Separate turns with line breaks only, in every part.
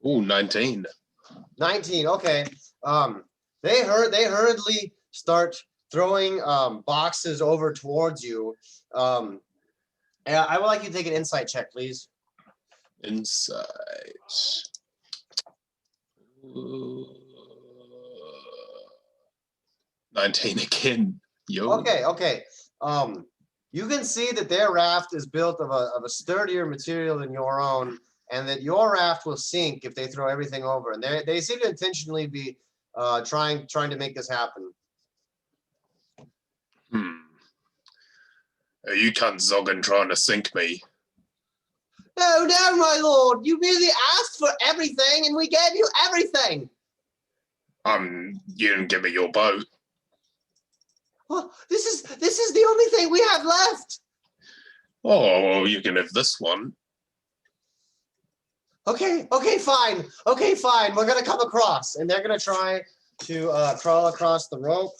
Ooh, 19.
19. Okay. They hurriedly start throwing boxes over towards you. And I would like you to take an insight check, please.
Insight. Ooh. 19 again. Yo.
Okay. You can see that their raft is built of a sturdier material than your own, and that your raft will sink if they throw everything over. And they seem to intentionally be trying to make this happen.
Are you cunt zogging trying to sink me?
No, my lord. You merely asked for everything, and we gave you everything.
You didn't give me your boat.
Well, this is the only thing we have left.
Oh, well, you can have this one.
Okay, fine. We're gonna come across, and they're gonna try to crawl across the rope.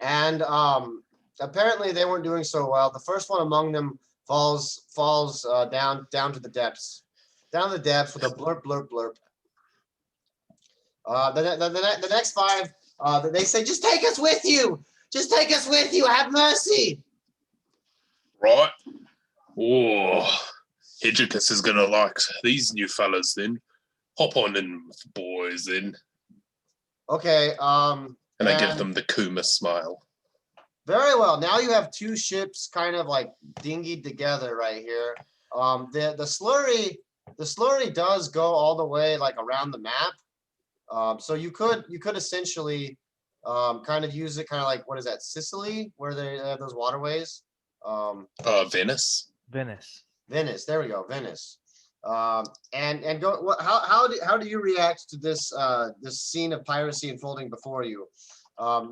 And apparently they weren't doing so well. The first one among them falls down to the depths. Down the depths with a blurp, blurp, blurp. The next five, they say, just take us with you. Just take us with you. Have mercy.
Right. Oh, Hidjicus is going to like these new fellas then. Hop on in, boys, then.
Okay.
And I give them the Kuma smile.
Very well. Now you have two ships kind of like dinghied together right here. The slurry does go all the way like around the map. So you could essentially kind of use it kind of like, what is that, Sicily, where they have those waterways?
Venice.
There we go, Venice. And go. How do you react to this this scene of piracy unfolding before you?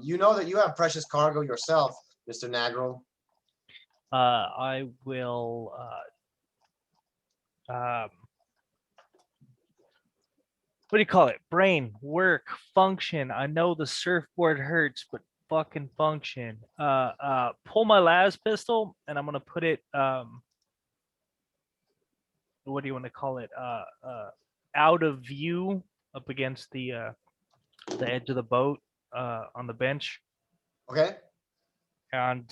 You know that you have precious cargo yourself, Mr. Nagral.
I will. What do you call it? Brain, work, function. I know the surfboard hurts, but fucking function. Pull my las pistol, and I'm gonna put it. What do you want to call it? Out of view, up against the edge of the boat, on the bench.
Okay.
And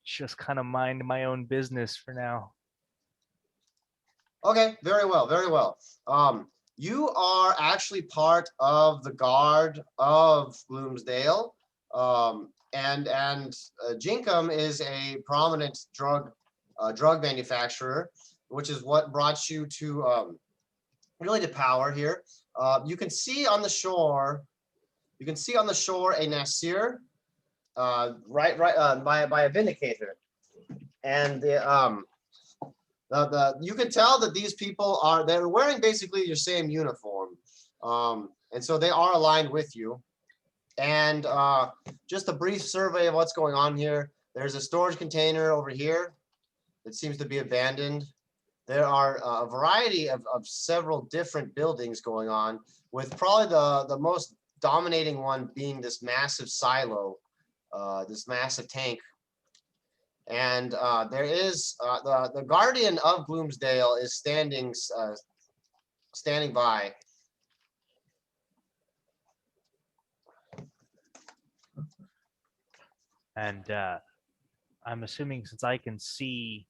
just kind of mind my own business for now.
Okay, very well. You are actually part of the guard of Gloomsdale, and Jinkum is a prominent drug manufacturer, which is what brought you to really to power here. You can see on the shore a Nasir, right by a Vindicator, and you can tell that these people they're wearing basically your same uniform, and so they are aligned with you. And just a brief survey of what's going on here. There's a storage container over here that seems to be abandoned. There are a variety of several different buildings going on, with probably the most dominating one being this massive silo, this massive tank. And there is the guardian of Gloomsdale is standing by.
And I'm assuming, since I can see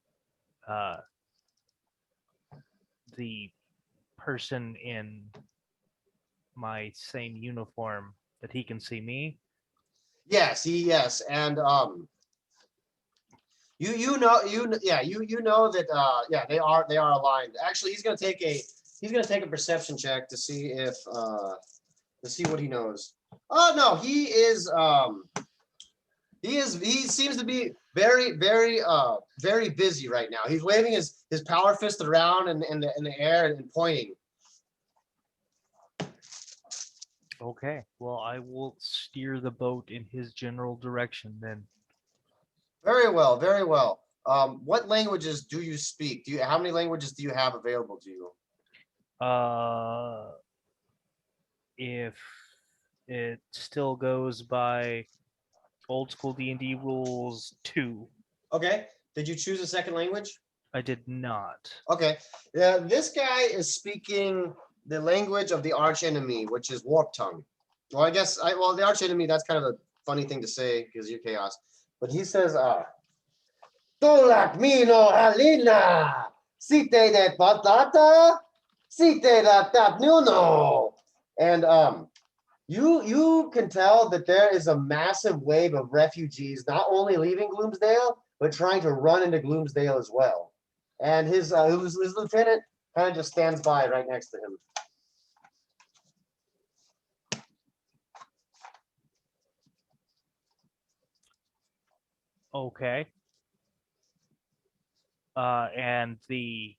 the person in my same uniform, that he can see me.
Yes, and you know that they are aligned. Actually, he's gonna take a perception check to see if what he knows. Oh no, he seems to be very busy right now. He's waving his power fist around in the air and pointing.
Okay, well, I will steer the boat in his general direction then.
Very well. What languages do you speak? How many languages do you have available to you?
If it still goes by old school D&D rules, 2.
Okay. Did you choose a second language?
I did not.
Okay. Yeah, this guy is speaking the language of the arch enemy, which is warp tongue. Well, I guess well, the arch enemy, that's kind of a funny thing to say because you're chaos. But he says, Tulak mino halina, site de patata, site da tapnuno. And you can tell that there is a massive wave of refugees not only leaving Gloomsdale, but trying to run into Gloomsdale as well. And his lieutenant kind of just stands by right next to him.
Okay. And the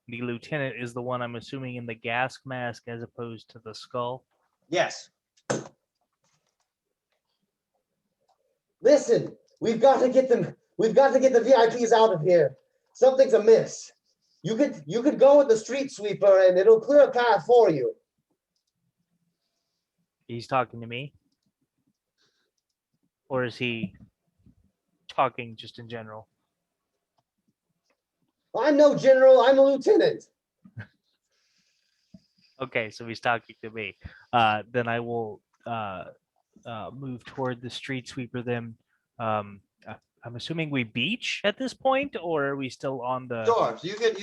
lieutenant is the one I'm assuming in the gas mask as opposed to the skull.
Yes. Listen, we've got to get them. We've got to get the VIPs out of here. Something's amiss. You could go with the street sweeper, and it'll clear a path for you.
He's talking to me, or is he talking just in general?
I'm no general. I'm a lieutenant.
Okay, so he's talking to me. Then I will move toward the street sweeper. Then I'm assuming we beach at this point, or are we still on the?
Sure. You could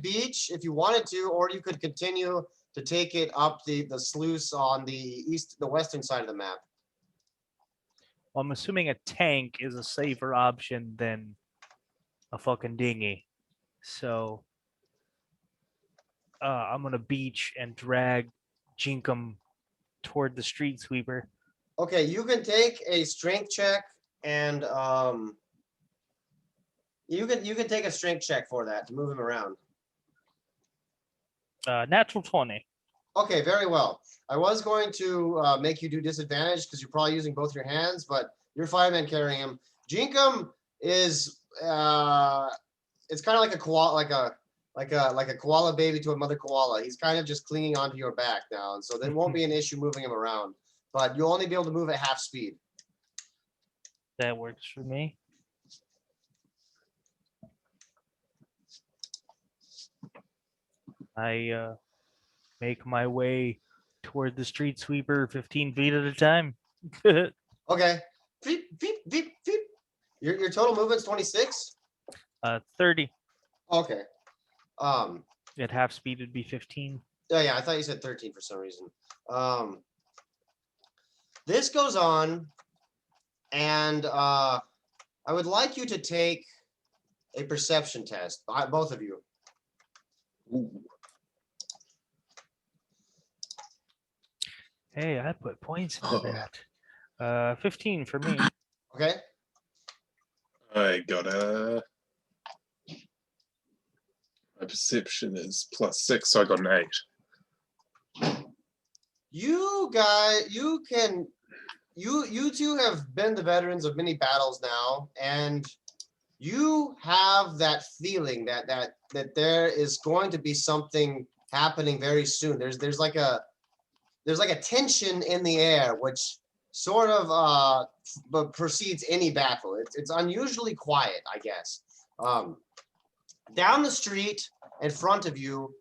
beach if you wanted to, or you could continue to take it up the sluice on the western side of the map.
Well, I'm assuming a tank is a safer option than a fucking dinghy. So I'm gonna beach and drag Jinkum toward the street sweeper.
Okay, you can take a strength check, and you can take a strength check for that to move him around.
Natural 20.
Okay, very well. I was going to make you do disadvantage because you're probably using both your hands, but you're fireman carrying him. Jinkum is it's kind of like a koala, like a koala baby to a mother koala. He's kind of just clinging onto your back now, and so there won't be an issue moving him around. But you'll only be able to move at half speed.
That works for me. I make my way toward the street sweeper 15 feet at a time.
Okay. Beep, beep, beep, beep. Your total movement's 26?
30.
Okay.
At half speed would be 15.
Oh yeah, I thought you said 13 for some reason. This goes on, and I would like you to take a perception test, both of you.
Ooh.
Hey, I put points into that. 15 for me.
Okay.
I got my perception is +6, so I got an 8.
You guys, you two have been the veterans of many battles now, and you have that feeling that there is going to be something happening very soon. There's like a tension in the air which sort of precedes any battle. It's unusually quiet, I guess. Down the street in front of you,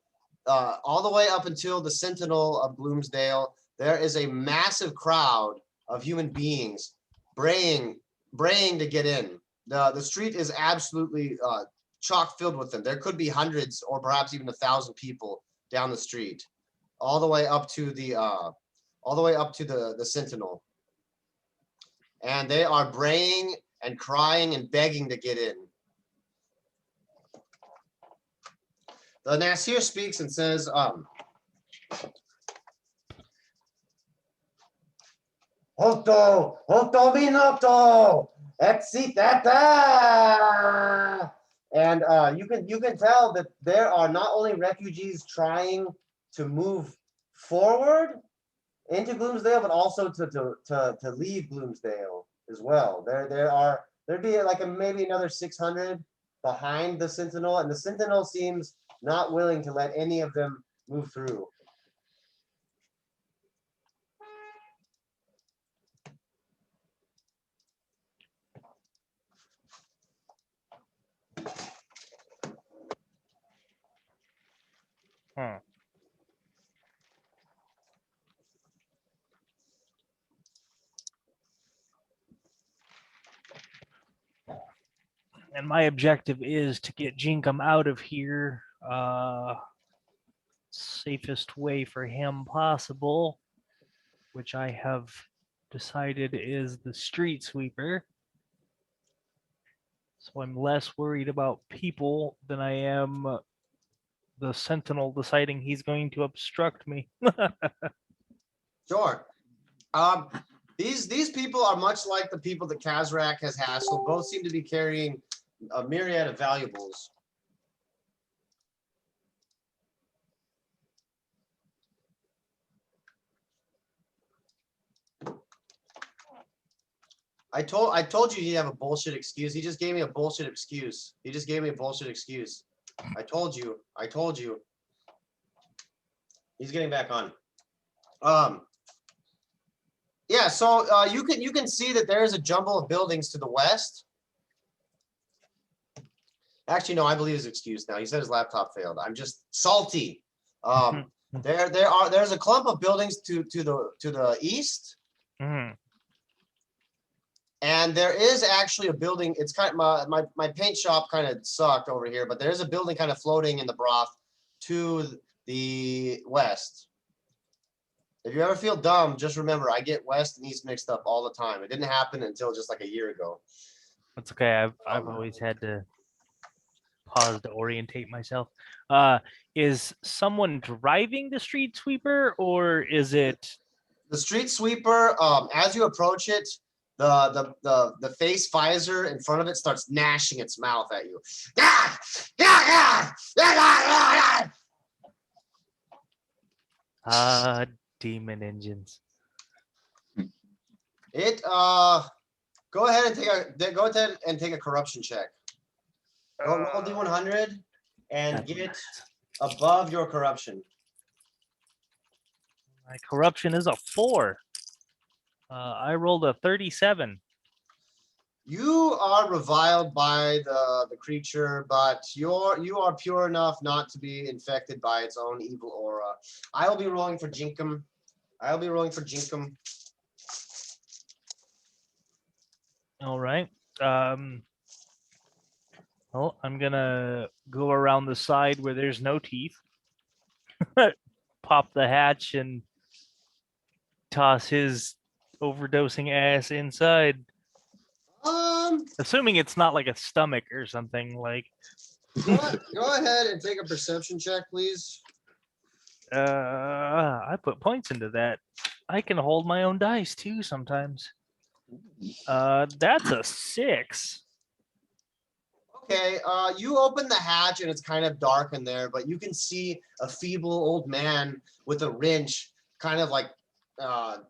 all the way up until the Sentinel of Bloomsdale, there is a massive crowd of human beings braying to get in. The street is absolutely chock filled with them. There could be hundreds or perhaps even 1,000 people down the street, all the way up to the Sentinel, and they are braying and crying and begging to get in. The Nasir speaks and says, Hoto, Hoto Minoto, Exitata. And you can tell that there are not only refugees trying to move forward into Gloomsdale, but also to leave Gloomsdale as well. There'd be like maybe another 600 behind the Sentinel, and the Sentinel seems not willing to let any of them move through.
Hmm. And my objective is to get Jinkum out of here. Safest way for him possible, which I have decided is the street sweeper. So I'm less worried about people than I am the sentinel deciding he's going to obstruct me.
Sure. These people are much like the people that Kazrak has hassled. Both seem to be carrying a myriad of valuables. I told you he'd have a bullshit excuse. He just gave me a bullshit excuse. He just gave me a bullshit excuse. I told you. I told you. He's getting back on. Yeah, so you can see that there is a jumble of buildings to the west. Actually, no, I believe his excuse now. He said his laptop failed. I'm just salty. There's a clump of buildings to the east.
Mhm.
And there is actually a building. It's kind of my paint shop kind of sucked over here, but there's a building kind of floating in the broth to the west. If you ever feel dumb, just remember I get west and east mixed up all the time. It didn't happen until just like a year ago.
That's okay. I've always had to pause to orientate myself. Is someone driving the street sweeper, or is it
The street sweeper, as you approach it, the face visor in front of it starts gnashing its mouth at you.
demon engines?
It go ahead and take a corruption check. Roll D100 and get above your corruption.
My corruption is a 4. I rolled a 37.
You are reviled by the creature, but you are pure enough not to be infected by its own evil aura. I will be rolling for Jinkum.
All right. Well, I'm gonna go around the side where there's no teeth, pop the hatch, and toss his overdosing ass inside. Assuming it's not like a stomach or something like.
Go ahead and take a perception check, please.
I put points into that. I can hold my own dice too sometimes. That's a 6.
Okay, you open the hatch and it's kind of dark in there, but you can see a feeble old man with a wrench, kind of like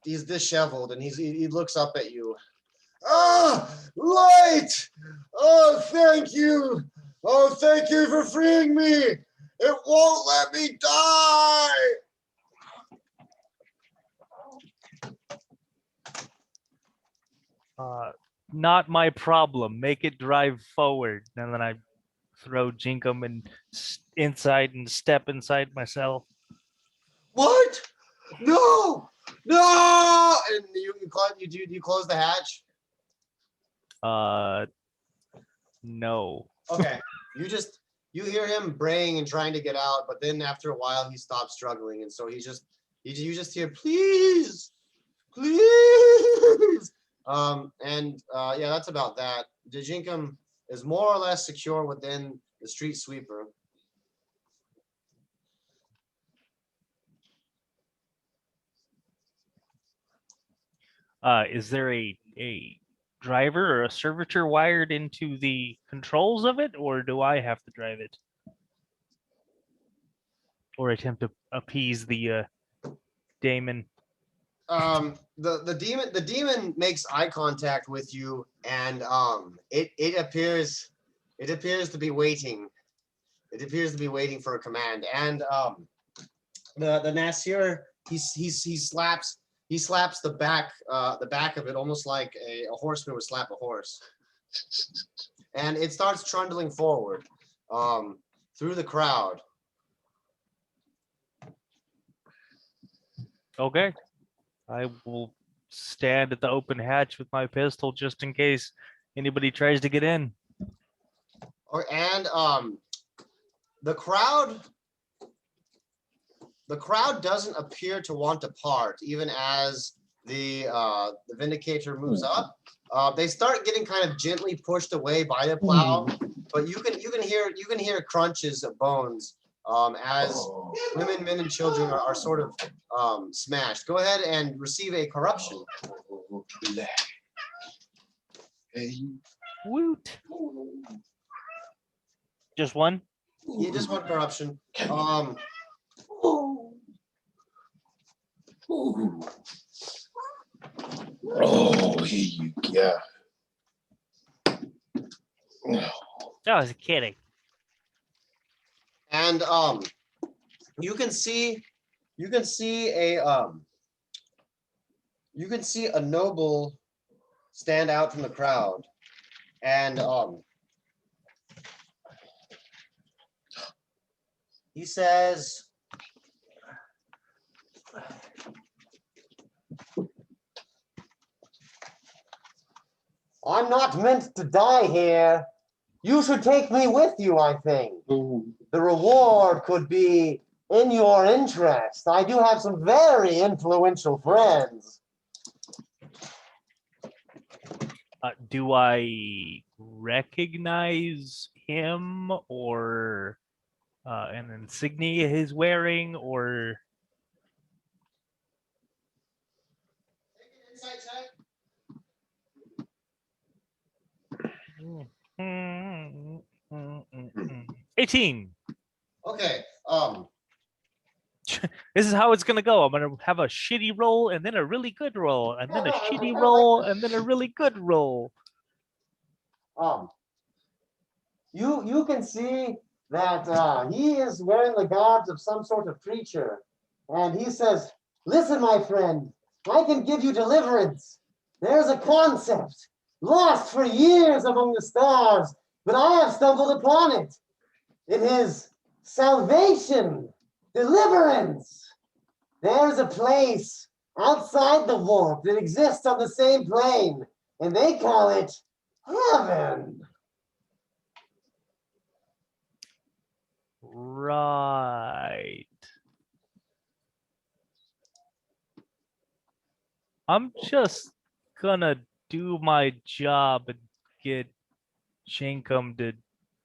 he's disheveled, and he looks up at you. Light! Oh, thank you! Oh, thank you for freeing me! It won't let me die!
Not my problem. Make it drive forward. And then I throw Jinkum inside and step inside myself.
What? No! No! And you close the hatch?
No.
Okay. You hear him braying and trying to get out, but then after a while he stops struggling, and so you just hear, please, please. Yeah, that's about that. Dejinkum is more or less secure within the street sweeper.
Is there a driver or a servitor wired into the controls of it, or do I have to drive it? Or attempt to appease the daemon?
The demon makes eye contact with you, and it appears to be waiting. It appears to be waiting for a command. And the Nasir, he slaps the back of it, almost like a horseman would slap a horse. And it starts trundling forward through the crowd.
Okay. I will stand at the open hatch with my pistol just in case anybody tries to get in.
And the crowd doesn't appear to want to part, even as the Vindicator moves up. They start getting kind of gently pushed away by the plow, but you can hear crunches of bones as women, men, and children are sort of smashed. Go ahead and receive a corruption.
Woot. Just one?
Yeah, just one corruption.
Oh, here you go.
I was kidding.
And you can see a noble stand out from the crowd, and he says, "I'm not meant to die here. You should take me with you, I think. The reward could be in your interest. I do have some very influential friends."
Do I recognize him or an insignia he's wearing or?
Insight check.
18.
Okay.
This is how it's gonna go. I'm gonna have a shitty roll and then a really good roll and then a shitty roll and then a really good roll.
You can see that he is wearing the garbs of some sort of creature, and he says, "Listen, my friend, I can give you deliverance. There's a concept lost for years among the stars, but I have stumbled upon it. It is salvation, deliverance. There's a place outside the warp that exists on the same plane, and they call it heaven."
Right. I'm just gonna do my job and get Shinkum to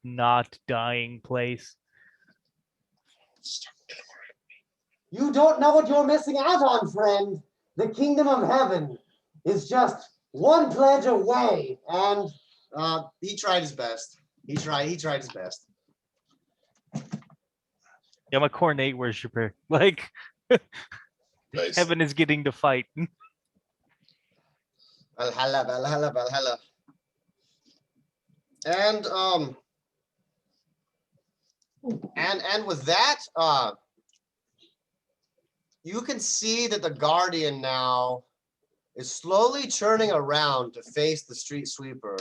not dying place.
You don't know what you're missing out on, friend. The kingdom of heaven is just one pledge away. And he tried his best. He tried his best.
Yeah, I'm a Cornate worshiper. Like,
Nice.
heaven is getting to fight.
Valhalla, Valhalla, Valhalla. And with that, you can see that the Guardian now is slowly turning around to face the street sweeper.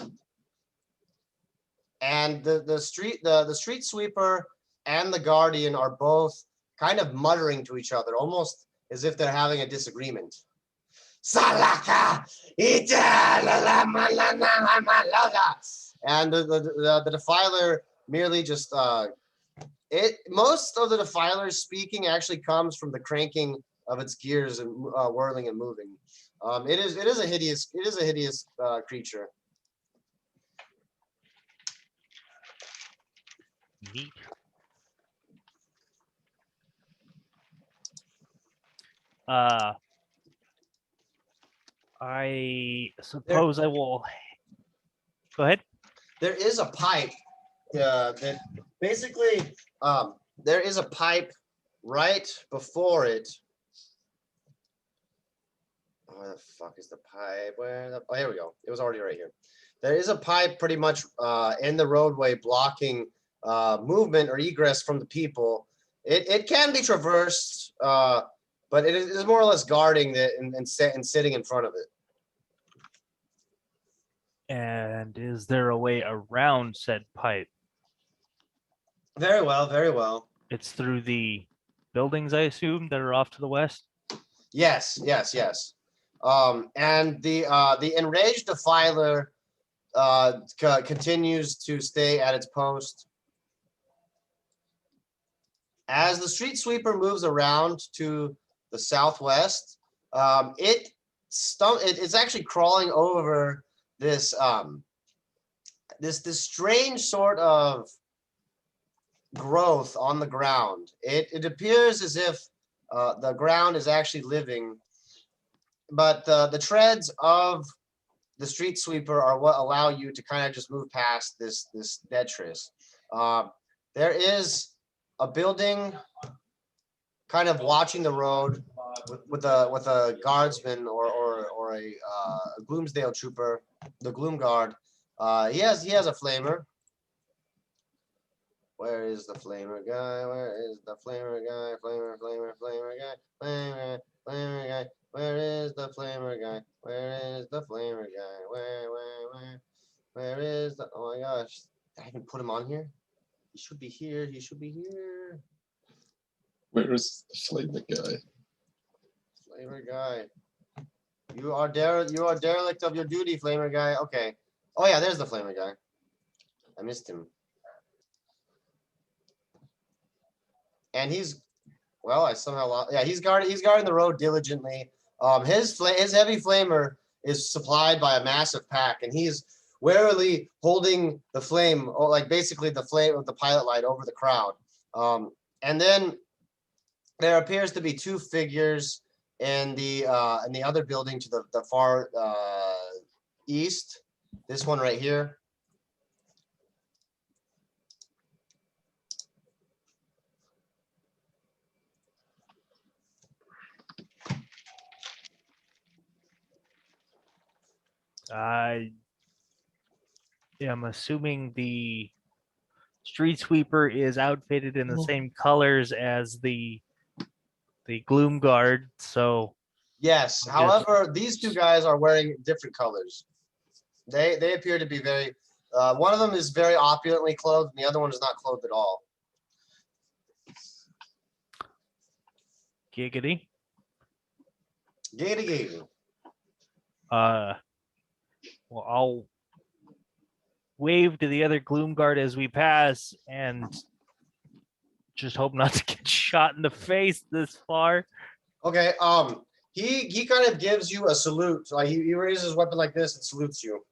And the street sweeper and the Guardian are both kind of muttering to each other, almost as if they're having a disagreement. Salaka, and the defiler merely just most of the defiler's speaking actually comes from the cranking of its gears and whirling and moving. It is a hideous creature.
Neat. I suppose I will. Go ahead.
There is a pipe that basically there is a pipe right before it. Where the fuck is the pipe? Oh, here we go. It was already right here. There is a pipe pretty much in the roadway blocking movement or egress from the people. It can be traversed, but it is more or less guarding it and sitting in front of it.
And is there a way around said pipe?
Very well, very well.
It's through the buildings, I assume, that are off to the west?
Yes, yes, yes. And the enraged defiler continues to stay at its post. As the street sweeper moves around to the southwest, it's actually crawling over this this strange sort of growth on the ground. It appears as if the ground is actually living, but the treads of the street sweeper are what allow you to kind of just move past this detritus. There is a building kind of watching the road with a guardsman or a Gloomsdale trooper, the Gloom Guard. He has a flamer. Where is the flamer guy? Where is the flamer guy? Flamer guy. Flamer guy. Where is the flamer guy? Where is the flamer guy? Where is the? Oh my gosh! Did I even put him on here? He should be here. He should be here.
Where is the flamer guy?
Flamer guy. You are derelict of your duty, flamer guy. Okay. Oh yeah, there's the flamer guy. I missed him. And he's, well, I somehow lost. Yeah, he's guarding the road diligently. His heavy flamer is supplied by a massive pack, and he's warily holding the flame, or like basically the flame of the pilot light over the crowd. And then there appears to be two figures in the other building to the far east. This one right here.
I am assuming the street sweeper is outfitted in the same colors as the Gloom Guard, so
Yes. However, these two guys are wearing different colors. They appear to be very. One of them is very opulently clothed, and the other one is not clothed at all.
giggity.
Giggity.
Well, I'll wave to the other Gloom Guard as we pass and just hope not to get shot in the face this far.
Okay. He kind of gives you a salute. Like he raises his weapon like this and salutes you.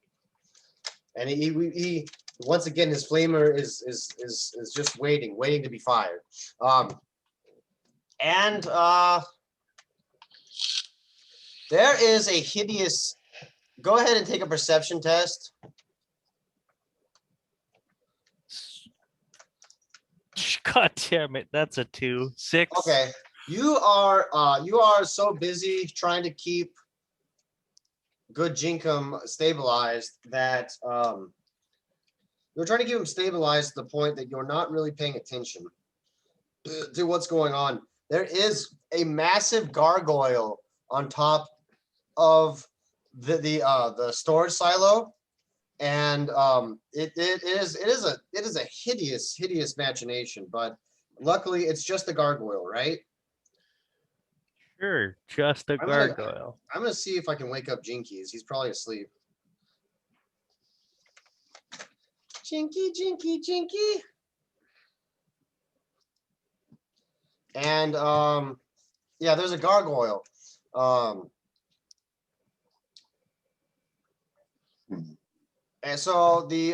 And he once again, his flamer is just waiting to be fired. There is a hideous. Go ahead and take a perception test.
God damn it, that's a 2. 6.
Okay. You are so busy trying to keep Good Jinkum stabilized that you're trying to keep him stabilized to the point that you're not really paying attention to what's going on. There is a massive gargoyle on top of the storage silo, and it is a hideous machination, but luckily it's just a gargoyle, right?
Sure, just a gargoyle.
I'm gonna see if I can wake up Jinkies. He's probably asleep. Jinky. And yeah, there's a gargoyle. And so the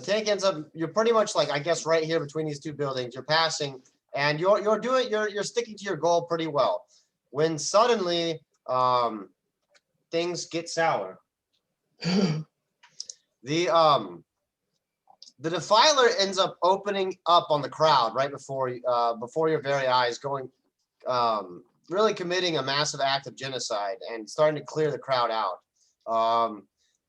tank ends up, you're pretty much like, I guess, right here between these two buildings. You're passing, and you're sticking to your goal pretty well. When suddenly things get sour. The defiler ends up opening up on the crowd right before your very eyes, going really committing a massive act of genocide and starting to clear the crowd out.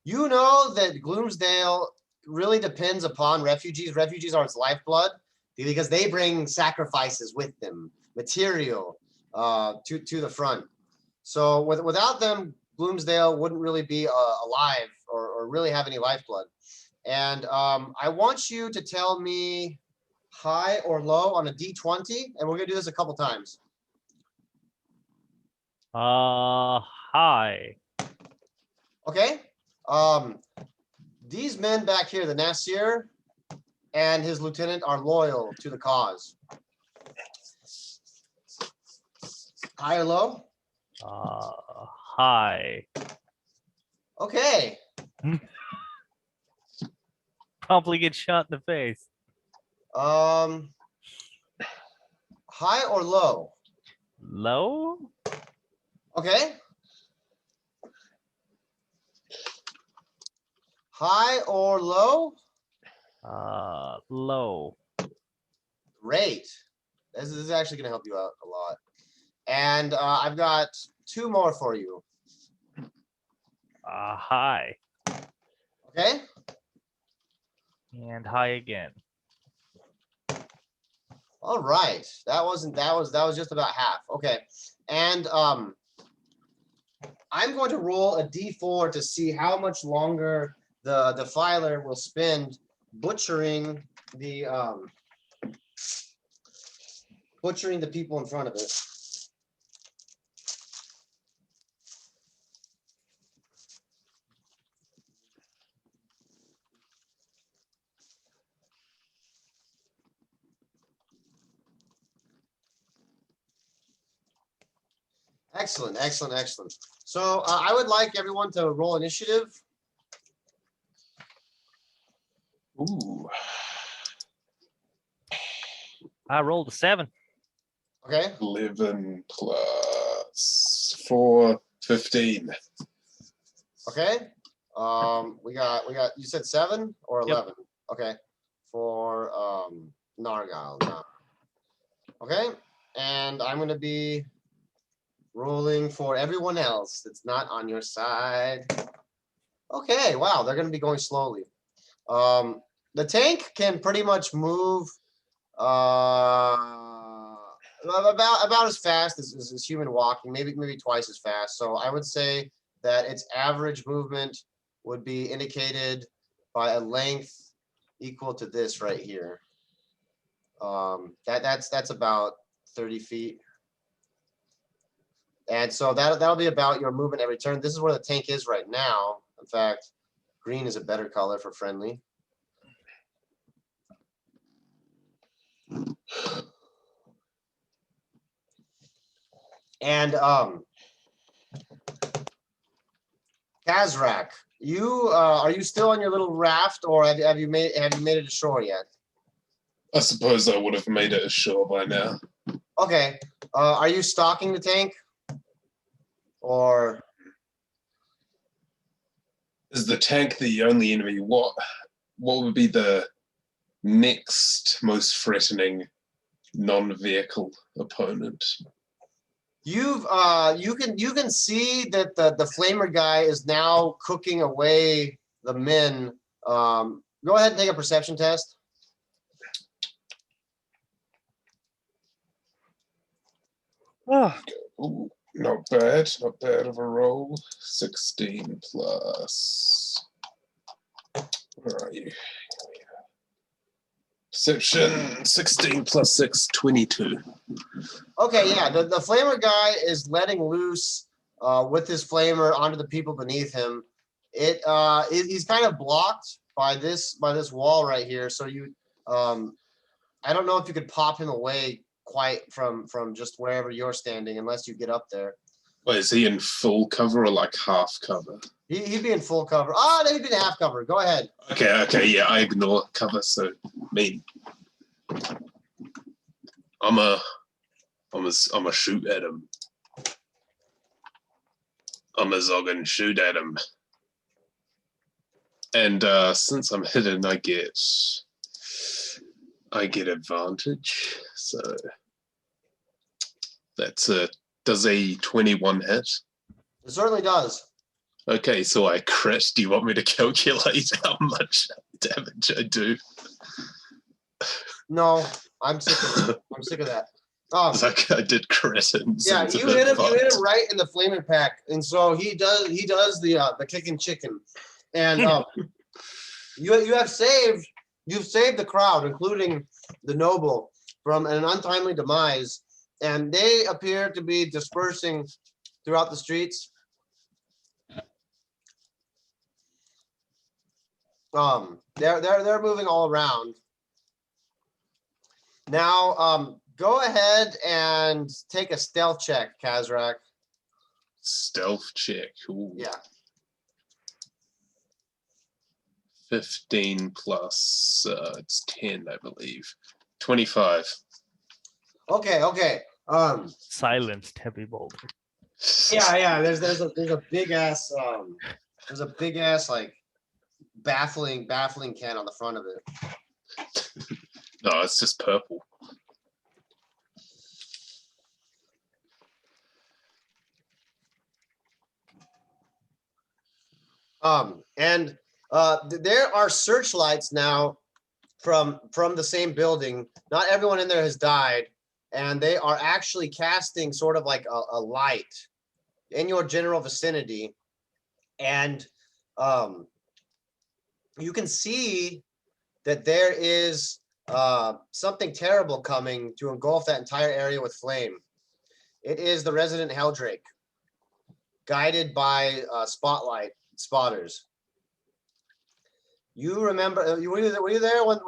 You know that Gloomsdale really depends upon refugees. Refugees are its lifeblood because they bring sacrifices with them, material to the front. So without them, Gloomsdale wouldn't really be alive or really have any lifeblood. And I want you to tell me high or low on a D20, and we're gonna do this a couple times.
Hi.
Okay. These men back here, the Nasir and his lieutenant, are loyal to the cause. High or low?
Hi.
Okay.
Probably get shot in the face.
High or low?
Low?
Okay. High or low?
Low.
Great. This is actually going to help you out a lot. And I've got 2 more for you.
Hi.
Okay.
And hi again.
All right. That was just about half. Okay. And I'm going to roll a d4 to see how much longer the defiler will spend butchering the people in front of it. Excellent, excellent, excellent. So I would like everyone to roll initiative.
Ooh.
I rolled a 7.
Okay.
11 plus 4, 15.
Okay. We got you said 7 or 11. Yep. Okay. For Nargal. No. Okay. And I'm gonna be rolling for everyone else that's not on your side. Okay, wow, they're gonna be going slowly. The tank can pretty much move about as fast as human walking, maybe twice as fast. So I would say that its average movement would be indicated by a length equal to this right here. That's about 30 feet. And so that'll be about your movement every turn. This is where the tank is right now. In fact, green is a better color for friendly. And Kazrak, you are you still on your little raft, or have you made it ashore yet?
I suppose I would have made it ashore by now.
Okay. Are you stalking the tank? Or
is the tank the only enemy? What would be the next most threatening non-vehicle opponent?
you can see that the flamer guy is now cooking away the men. Go ahead and take a perception test.
Oh. Ooh. Not bad of a roll. 16 plus. Where are you? Perception 16 plus 6, 22.
Okay, yeah, the flamer guy is letting loose with his flamer onto the people beneath him. He's kind of blocked by this wall right here. So you, I don't know if you could pop him away quite from just wherever you're standing, unless you get up there.
Wait, is he in full cover or like half cover?
He'd be in full cover. Oh, no, he'd be in half cover. Go ahead.
Okay, yeah, I ignore cover, so mean. I'm a shoot at him. I'm a zogging shoot at him. And since I'm hidden, I get advantage. So that's does a 21 hit?
It certainly does.
Okay, so I crit. Do you want me to calculate how much damage I do?
No, I'm sick of it. I'm sick of that.
Like I did crit him. So
yeah, you hit him right in the flaming pack, and so he does the kicking chicken, and you've saved the crowd, including the noble, from an untimely demise, and they appear to be dispersing throughout the streets. They're moving all around. Now, go ahead and take a stealth check, Kazrak.
Stealth check. Ooh.
Yeah.
15 plus it's 10, I believe. 25.
Okay.
Silenced heavy boulder.
Yeah. There's a big ass like baffling can on the front of it.
No, it's just purple.
And there are searchlights now from the same building. Not everyone in there has died, and they are actually casting sort of like a light in your general vicinity. And you can see that there is something terrible coming to engulf that entire area with flame. It is the resident Helldrake, guided by spotters. You remember? Were you there when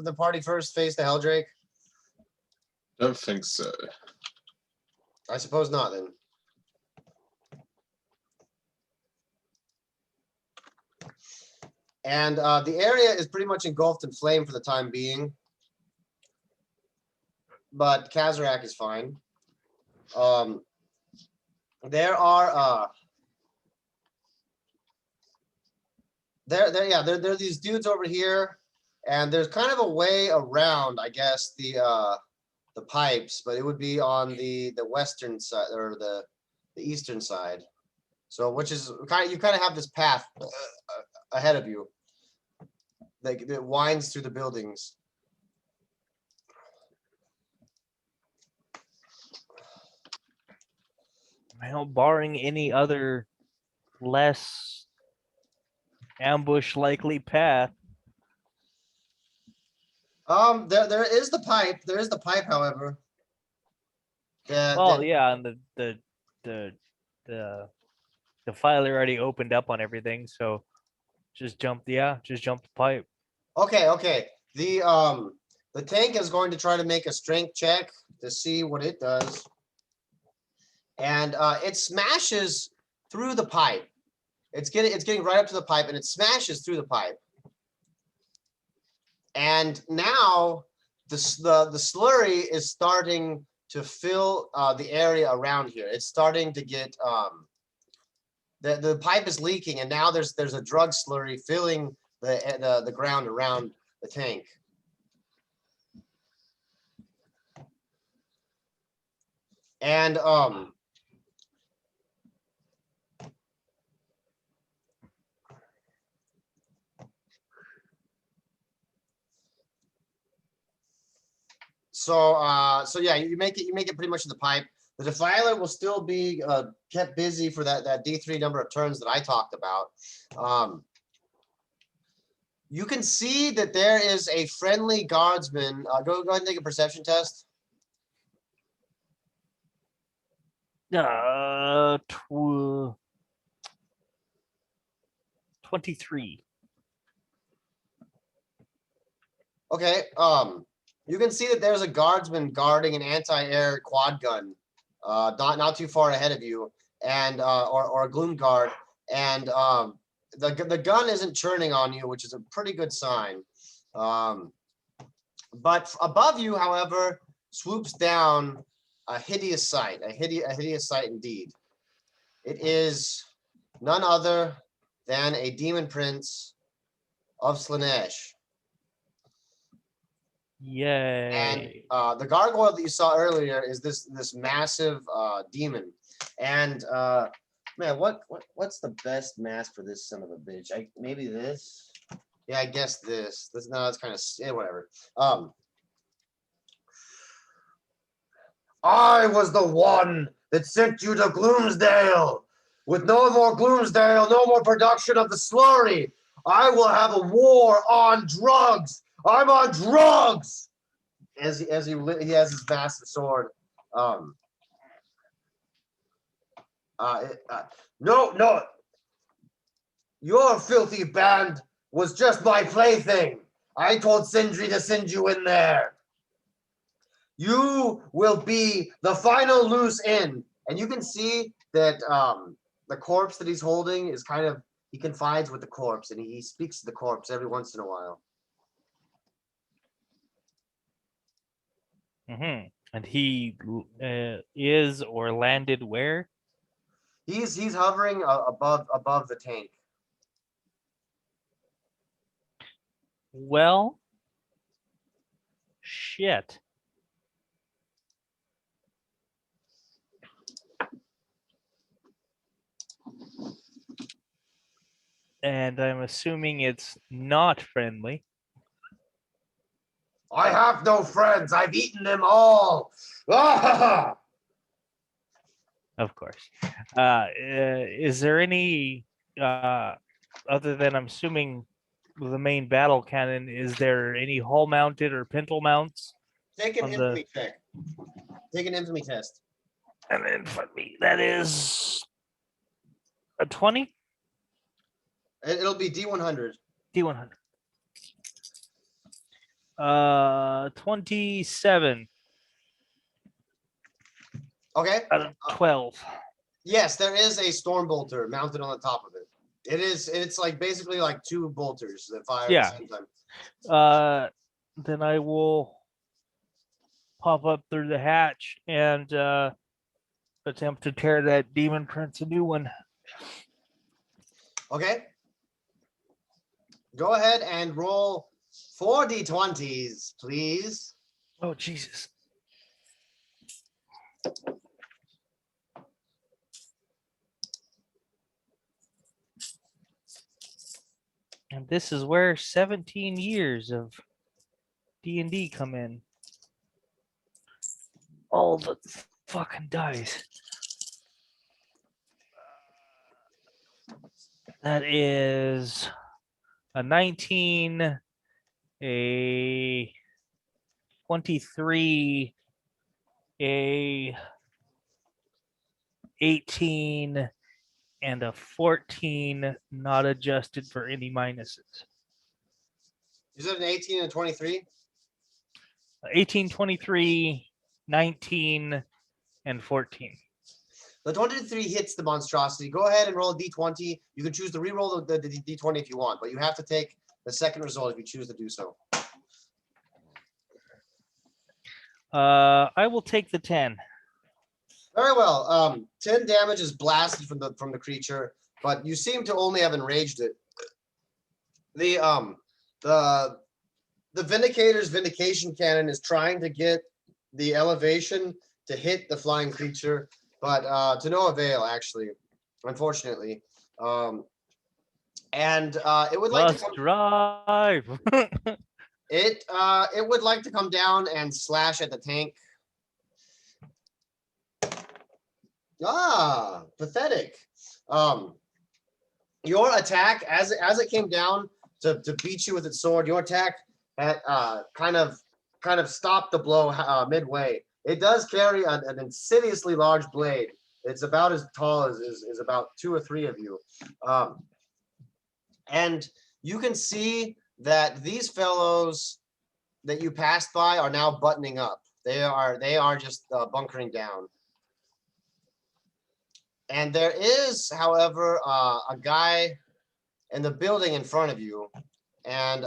the party first faced the Helldrake?
Don't think so.
I suppose not. Then. And the area is pretty much engulfed in flame for the time being. But Kazrak is fine. There are there are these dudes over here, and there's kind of a way around, I guess, the pipes, but it would be on the western side or the eastern side. So, which is you kind of have this path ahead of you, like that winds through the buildings.
Well, barring any other less ambush likely path.
There is the pipe. There is the pipe, however.
Yeah, and the file already opened up on everything, so just jump the pipe.
Okay. The tank is going to try to make a strength check to see what it does. And it smashes through the pipe. It's getting right up to the pipe, and it smashes through the pipe. And now the slurry is starting to fill the area around here. It's starting to get the pipe is leaking, and now there's a drug slurry filling the ground around the tank. And so yeah, you make it pretty much in the pipe. The defiler will still be kept busy for that D3 number of turns that I talked about. You can see that there is a friendly guardsman. Go ahead and take a perception test.
23.
Okay. You can see that there's a guardsman guarding an anti-air quad gun, not too far ahead of you, and or a gloom guard, and the gun isn't churning on you, which is a pretty good sign. But above you, however, swoops down a hideous sight, a hideous sight indeed. It is none other than a demon prince of Slaanesh.
Yay.
And the gargoyle that you saw earlier is this massive demon. And man, what's the best mask for this son of a bitch? Maybe this. Yeah, I guess this. No, it's kind of whatever. I was the one that sent you to Gloomsdale. With no more Gloomsdale, no more production of the slurry. I will have a war on drugs. I'm on drugs. As he has his massive sword. No. Your filthy band was just my plaything. I told Sindri to send you in there. You will be the final loose end. And you can see that the corpse that he's holding is kind of, he confides with the corpse, and he speaks to the corpse every once in a while.
Mm-hmm. And he is or landed where?
He's hovering above the tank.
Well, shit. And I'm assuming it's not friendly.
I have no friends. I've eaten them all. Ah!
Of course. Is there any, other than I'm assuming the main battle cannon, is there any hull mounted or pintle mounts?
Take an
On the-
infamy check. Take an infamy test.
And infantry, that is a 20?
It'll be D100.
D100. 27
Okay.
out of 12.
Yes, there is a storm bolter mounted on the top of it. It's like basically like two bolters that fire
Yeah.
at the same time.
Then I will pop up through the hatch and attempt to tear that demon prince a new one.
Okay. Go ahead and roll 4 D20s, please.
Oh, Jesus. And this is where 17 years of D&D come in. All the fucking dice. That is a 19, a 23, a 18, and a 14, not adjusted for any minuses.
You said an 18 and a 23?
18, 23, 19, and 14.
The 23 hits the monstrosity. Go ahead and roll a D20. You can choose to re-roll the D20 if you want, but you have to take the second result if you choose to do so.
I will take the 10.
Very well. 10 damage is blasted from the creature, but you seem to only have enraged it. The Vindicator's Vindication Cannon is trying to get the elevation to hit the flying creature, but to no avail, actually, unfortunately. And it would like to come,
drive.
it would like to come down and slash at the tank. Ah, pathetic. Your attack, as it came down to beat you with its sword, your attack had kind of stopped the blow midway. It does carry an insidiously large blade. It's about as tall as about 2 or 3 of you. And you can see that these fellows that you passed by are now buttoning up. They are just bunkering down. And there is, however, a guy in the building in front of you, and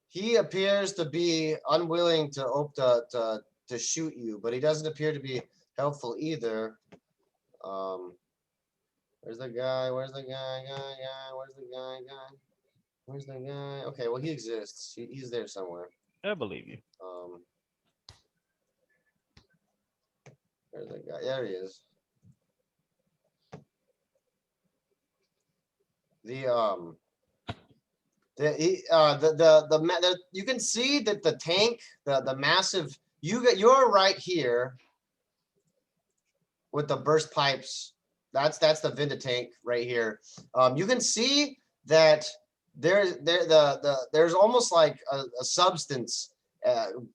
he appears to be unwilling to shoot you, but he doesn't appear to be helpful either. Where's the guy? Where's the guy? Where's the guy? Where's the guy? Okay, well, he exists. He's there somewhere.
I believe you.
Where's the guy? There he is. You can see that the tank, the massive, you're right here with the burst pipes. That's the Vinda tank right here. You can see that there's almost like a substance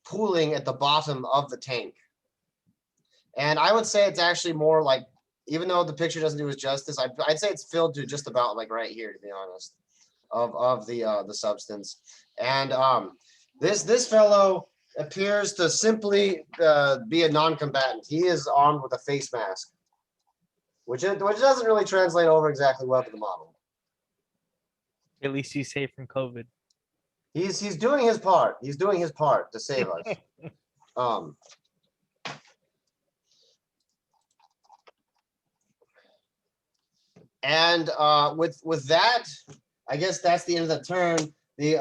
pooling at the bottom of the tank. And I would say it's actually more like even though the picture doesn't do it justice, I'd say it's filled to just about like right here, to be honest, of the substance. And this fellow appears to simply be a non-combatant. He is armed with a face mask, which doesn't really translate over exactly well to the model.
At least he's safe from COVID.
He's doing his part. He's doing his part to save us. And with that, I guess that's the end of the turn. The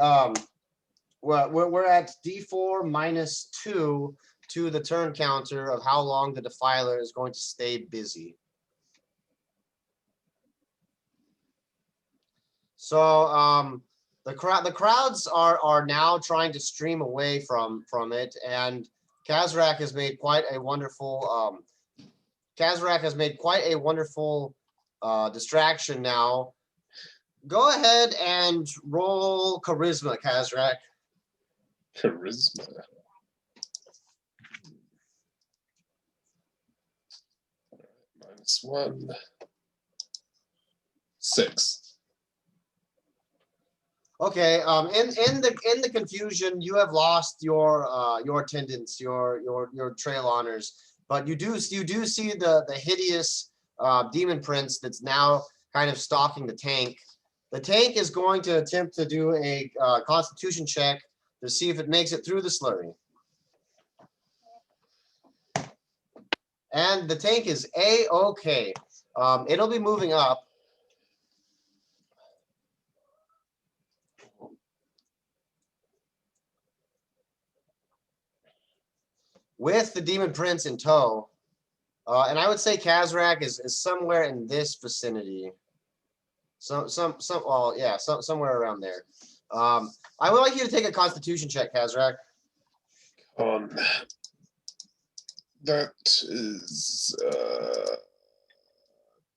we're at D4 -2 to the turn counter of how long the Defiler is going to stay busy. So the crowds are now trying to stream away from it, and Kazrak has made quite a wonderful distraction now. Go ahead and roll charisma, Kazrak.
Charisma. -1. 6.
Okay. In the confusion, you have lost your attendants, your trail honors, but you do see the hideous demon prince that's now kind of stalking the tank. The tank is going to attempt to do a constitution check to see if it makes it through the slurry. And the tank is A-okay. It'll be moving up. With the demon prince in tow. And I would say Kazrak is somewhere in this vicinity. Somewhere around there. I would like you to take a constitution check, Kazrak.
That is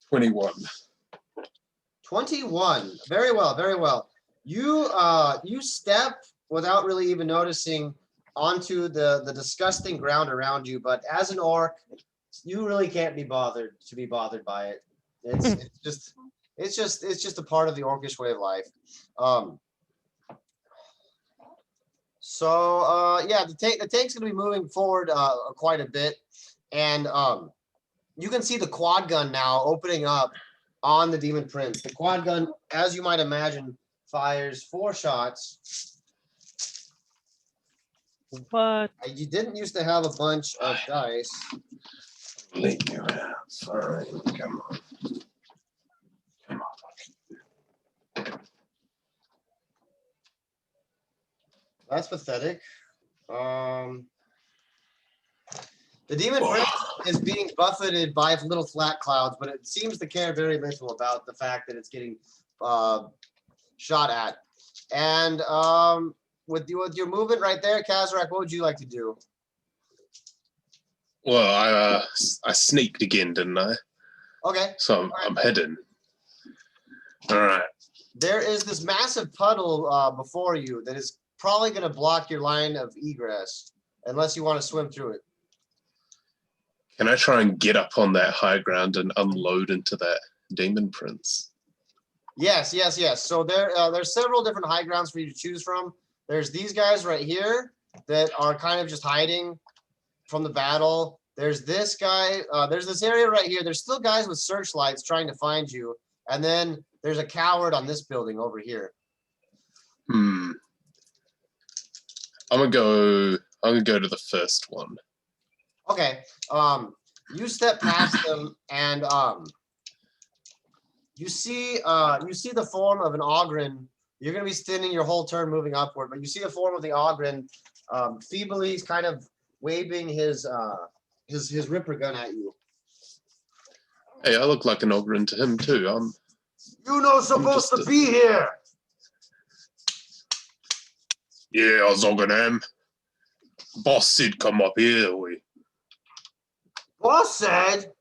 21.
21. Very well, very well. You step without really even noticing onto the disgusting ground around you, but as an orc, you really can't be bothered by it. It's just a part of the orcish way of life. The tank's gonna be moving forward quite a bit, and you can see the quad gun now opening up on the demon prince. The quad gun, as you might imagine, fires 4 shots.
What?
You didn't used to have a bunch of dice.
Leave you out. Sorry. Come on. Come on.
That's pathetic. The demon prince is being buffeted by little flat clouds, but it seems to care very little about the fact that it's getting shot at. And with your movement right there, Kazrak, what would you like to do?
Well, I sneaked again, didn't I?
Okay.
So I'm heading. All right.
There is this massive puddle before you that is probably going to block your line of egress unless you want to swim through it.
Can I try and get up on that high ground and unload into that demon prince?
Yes. So there's several different high grounds for you to choose from. There's these guys right here that are kind of just hiding from the battle. There's this guy. There's this area right here. There's still guys with searchlights trying to find you. And then there's a coward on this building over here.
I'm gonna go to the first one.
Okay. You step past them and you see the form of an Ogren. You're gonna be standing your whole turn moving upward, but you see the form of the Ogren feebly kind of waving his ripper gun at you.
Hey, I look like an ogre to him too.
You're not supposed to be here.
Yeah, I was Ogrenham. Boss said come up here, we.
Boss said.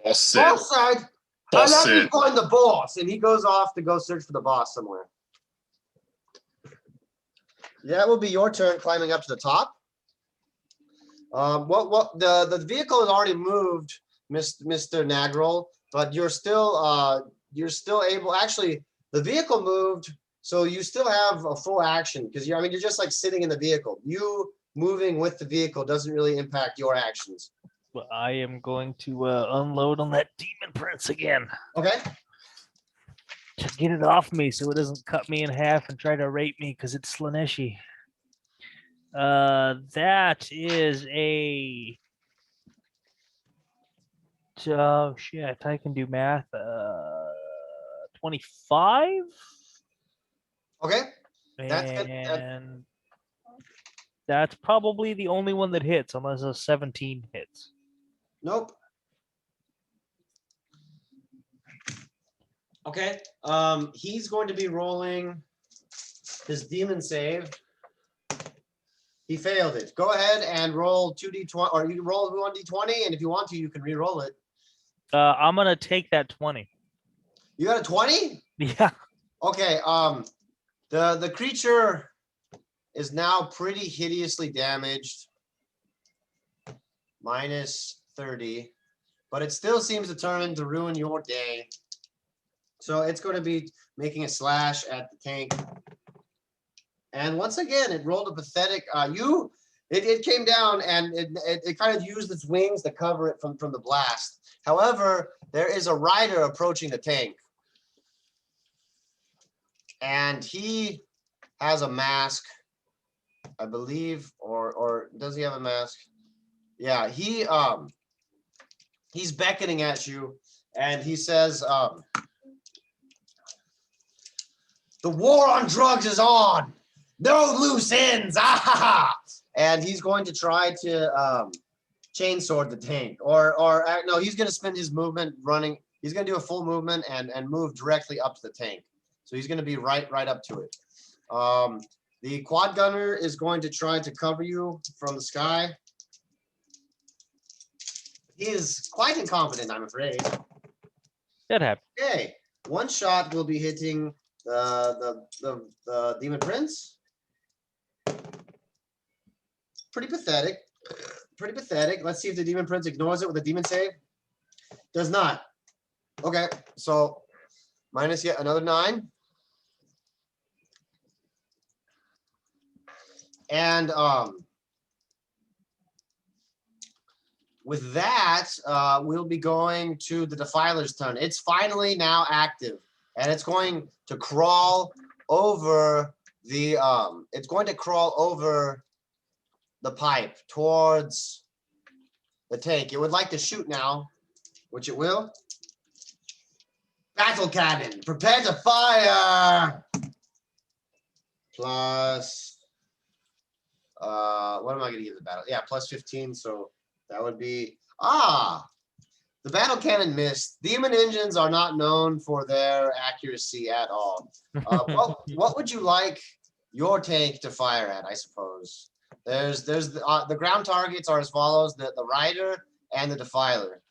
Boss
I'll
said.
let me find the boss, and he goes off to go search for the boss somewhere. That will be your turn climbing up to the top. The vehicle has already moved Mr. Nagral, but you're still able. Actually, the vehicle moved, so you still have a full action because you're just like sitting in the vehicle. You moving with the vehicle doesn't really impact your actions.
Well, I am going to unload on that demon prince again.
Okay.
Just get it off me so it doesn't cut me in half and try to rape me because it's Slaneshi. That is a. Oh shit! I can do math. 25.
Okay. That's good.
And that's probably the only one that hits, unless a 17 hits.
Nope. Okay. He's going to be rolling his demon save. He failed it. Go ahead and roll 2d20, or you can roll 1d20, and if you want to, you can re-roll it.
I'm gonna take that 20.
You got a 20?
Yeah.
Okay. The creature is now pretty hideously damaged. Minus 30, but it still seems determined to ruin your day. So it's going to be making a slash at the tank. And once again, it rolled a pathetic. It came down and it kind of used its wings to cover it from the blast. However, there is a rider approaching the tank, and he has a mask, I believe, or does he have a mask? Yeah, he's beckoning at you, and he says, "The war on drugs is on. No loose ends." Ah, ha, ha. And he's going to try to chainsword the tank, or no, he's going to spend his movement running. He's going to do a full movement and move directly up to the tank. So he's going to be right up to it. The quad gunner is going to try to cover you from the sky. He is quite incompetent, I'm afraid.
That happened.
Okay, one shot will be hitting the demon prince. Pretty pathetic. Pretty pathetic. Let's see if the demon prince ignores it with a demon save. Does not. Okay, so minus yet another 9. And with that, we'll be going to the Defiler's turn. It's finally now active, and it's going to crawl over the pipe towards the tank. It would like to shoot now, which it will. Battle cannon, prepare to fire. Plus, what am I going to give the battle? Yeah, plus 15. So that would be the battle cannon missed. Demon engines are not known for their accuracy at all. What would you like your tank to fire at? I suppose there's the ground targets are as follows: the rider and the Defiler.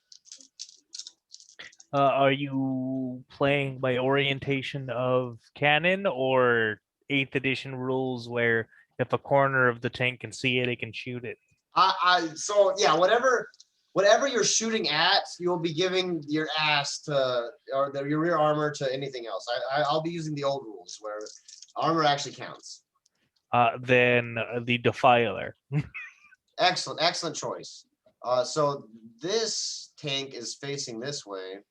Are you playing by orientation of cannon or 8th edition rules where if a corner of the tank can see it can shoot it?
So yeah, whatever you're shooting at, you'll be giving your ass to, or your rear armor to anything else. I'll be using the old rules where armor actually counts.
Then the Defiler.
Excellent choice. So this tank is facing this way.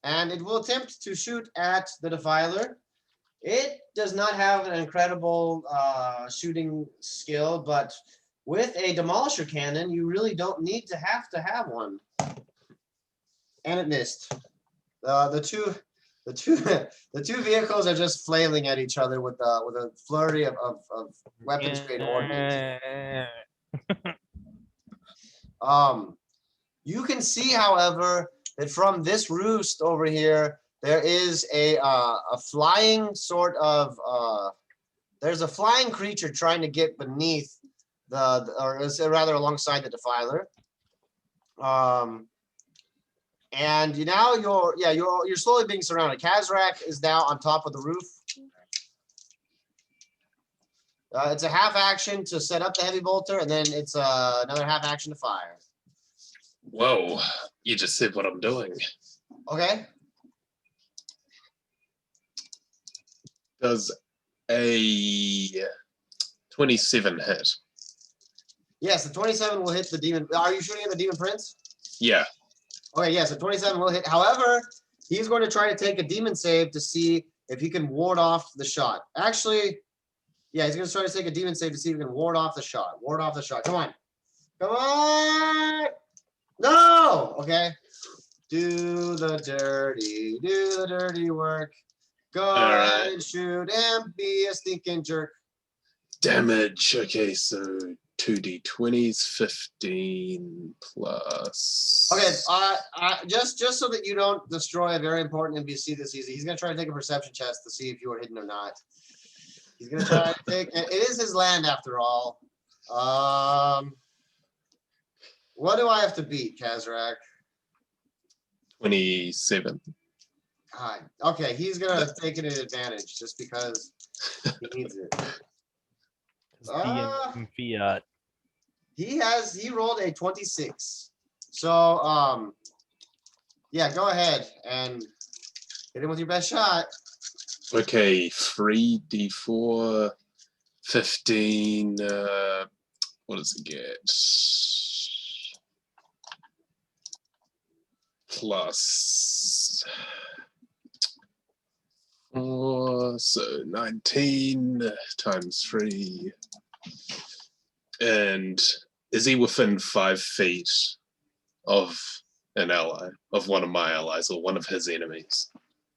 And it will attempt to shoot at the Defiler. It does not have an incredible shooting skill, but with a Demolisher cannon, you really don't need to have one. And it missed. The two vehicles are just flailing at each other with a flurry of weapons grade ordnance. You can see, however, that from this roost over here, there is a flying sort of there's a flying creature trying to get beneath or rather alongside the Defiler. And now you're slowly being surrounded. Kazrak is now on top of the roof. It's a half action to set up the heavy bolter, and then it's another half action to fire.
Whoa, you just said what I'm doing.
Okay.
Does a 27 hit?
Yes, the 27 will hit the demon. Are you shooting at the demon prince?
Yeah.
Okay, yes, the 27 will hit. However, he's going to try to take a demon save to see if he can ward off the shot. Actually, yeah, he's going to try to take a demon save to see if he can ward off the shot. Ward off the shot. Come on. Come on. No. Okay. Do the dirty work. Go ahead and shoot and be a stinking jerk.
Damage. Okay, so 2d20s, 15 plus.
Okay, just so that you don't destroy a very important NPC this season, he's gonna try to take a perception test to see if you are hidden or not. He's gonna try to take. It is his land after all. What do I have to beat, Kazrak?
27.
God. Okay, he's gonna take it an advantage just because he needs it.
Fiat.
He rolled a 26. So yeah, go ahead and hit him with your best shot.
Okay, 3d4, 15. What does it get? Plus 4, so 19 times 3. And is he within 5 feet of an ally, of one of my allies, or one of his enemies?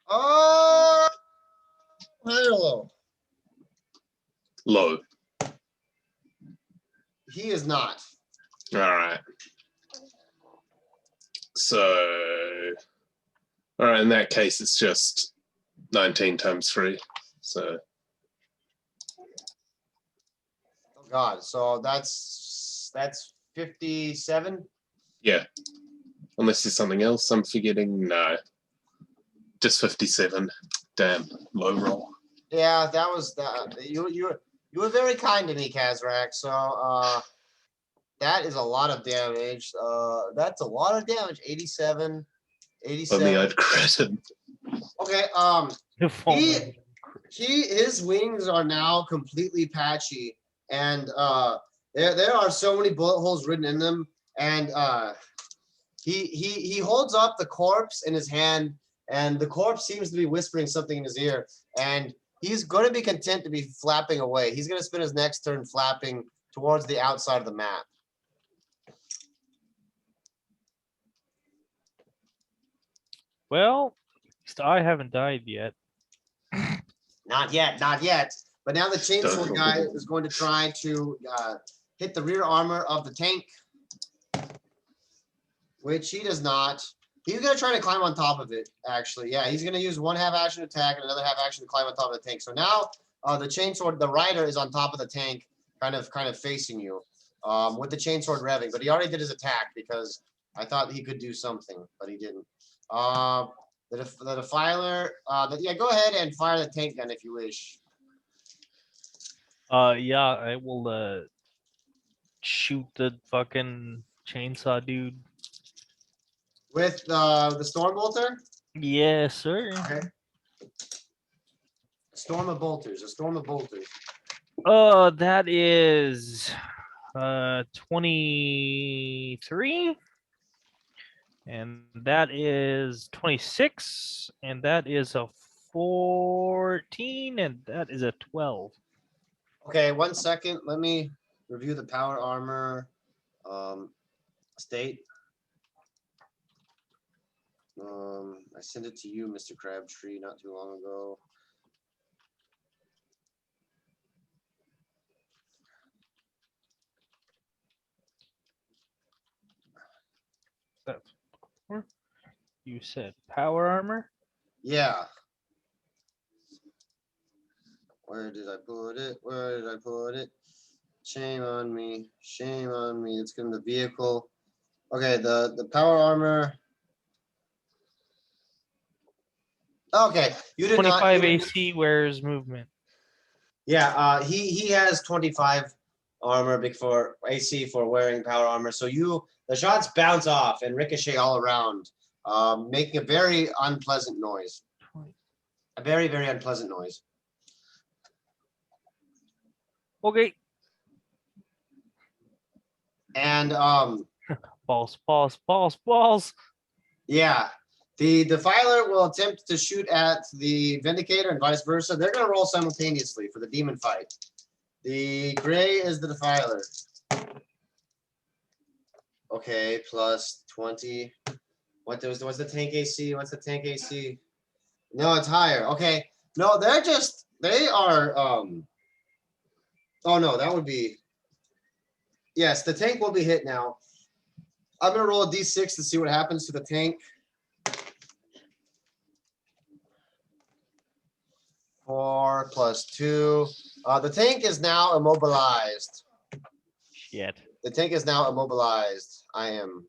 Oh, hello.
Low.
He is not.
All right. So, all right, in that case, it's just 19 times 3. So,
Oh God. So that's 57.
yeah. Unless there's something else I'm forgetting. No. Just 57. Damn, low roll.
Yeah, that was that. You were very kind to me, Kazrak. So that is a lot of damage. That's a lot of damage. 87.
Only I'd crit him.
Okay. His wings are now completely patchy, and there are so many bullet holes written in them, and he holds up the corpse in his hand, and the corpse seems to be whispering something in his ear, and he's going to be content to be flapping away. He's going to spend his next turn flapping towards the outside of the map.
Well, I haven't died yet.
Not yet, not yet. But now the chainsaw guy is going to try to hit the rear armor of the tank, which he does not. He's going to try to climb on top of it, actually. Yeah, he's going to use one half action attack and another half action to climb on top of the tank. So now the chainsaw, the rider is on top of the tank, kind of facing you with the chainsaw revving. But he already did his attack because I thought he could do something, but he didn't. The defiler, yeah, go ahead and fire the tank gun if you wish.
Yeah, I will shoot the fucking chainsaw dude.
With the storm bolter?
Yes, sir.
Okay. Storm of bolters, a storm of bolters.
That is 23. And that is 26. And that is a 14. And that is a 12.
Okay, 1 second. Let me review the power armor state. I sent it to you, Mr. Crabtree, not too long ago.
That's you said power armor?
Yeah. Where did I put it? Where did I put it? Shame on me. Shame on me. It's in the vehicle. Okay, the power armor. Okay, you did
25
not.
AC, where's movement?
Yeah, he has 25 armor before AC for wearing power armor. So the shots bounce off and ricochet all around, making a very unpleasant noise. A very, very unpleasant noise.
Okay.
And
Balls, balls, balls, balls.
yeah, the Defiler will attempt to shoot at the Vindicator and vice versa. They're going to roll simultaneously for the demon fight. The gray is the Defiler. Okay, plus 20. What's the tank AC? What's the tank AC? No, it's higher. Okay. No, they are oh no, that would be, yes, the tank will be hit now. I'm gonna roll a d6 to see what happens to the tank. 4 plus 2. The tank is now immobilized.
Shit.
The tank is now immobilized. I am.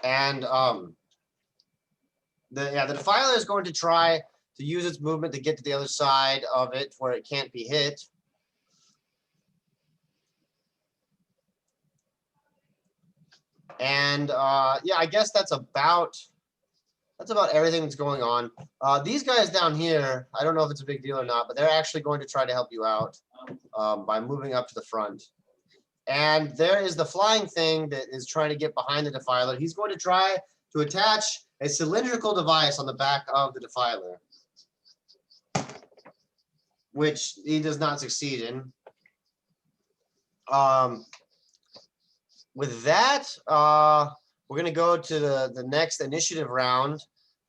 And the Defiler is going to try to use its movement to get to the other side of it where it can't be hit. And yeah, I guess that's about everything that's going on. These guys down here, I don't know if it's a big deal or not, but they're actually going to try to help you out by moving up to the front. And there is the flying thing that is trying to get behind the Defiler. He's going to try to attach a cylindrical device on the back of the Defiler, which he does not succeed in. With that, we're going to go to the next initiative round.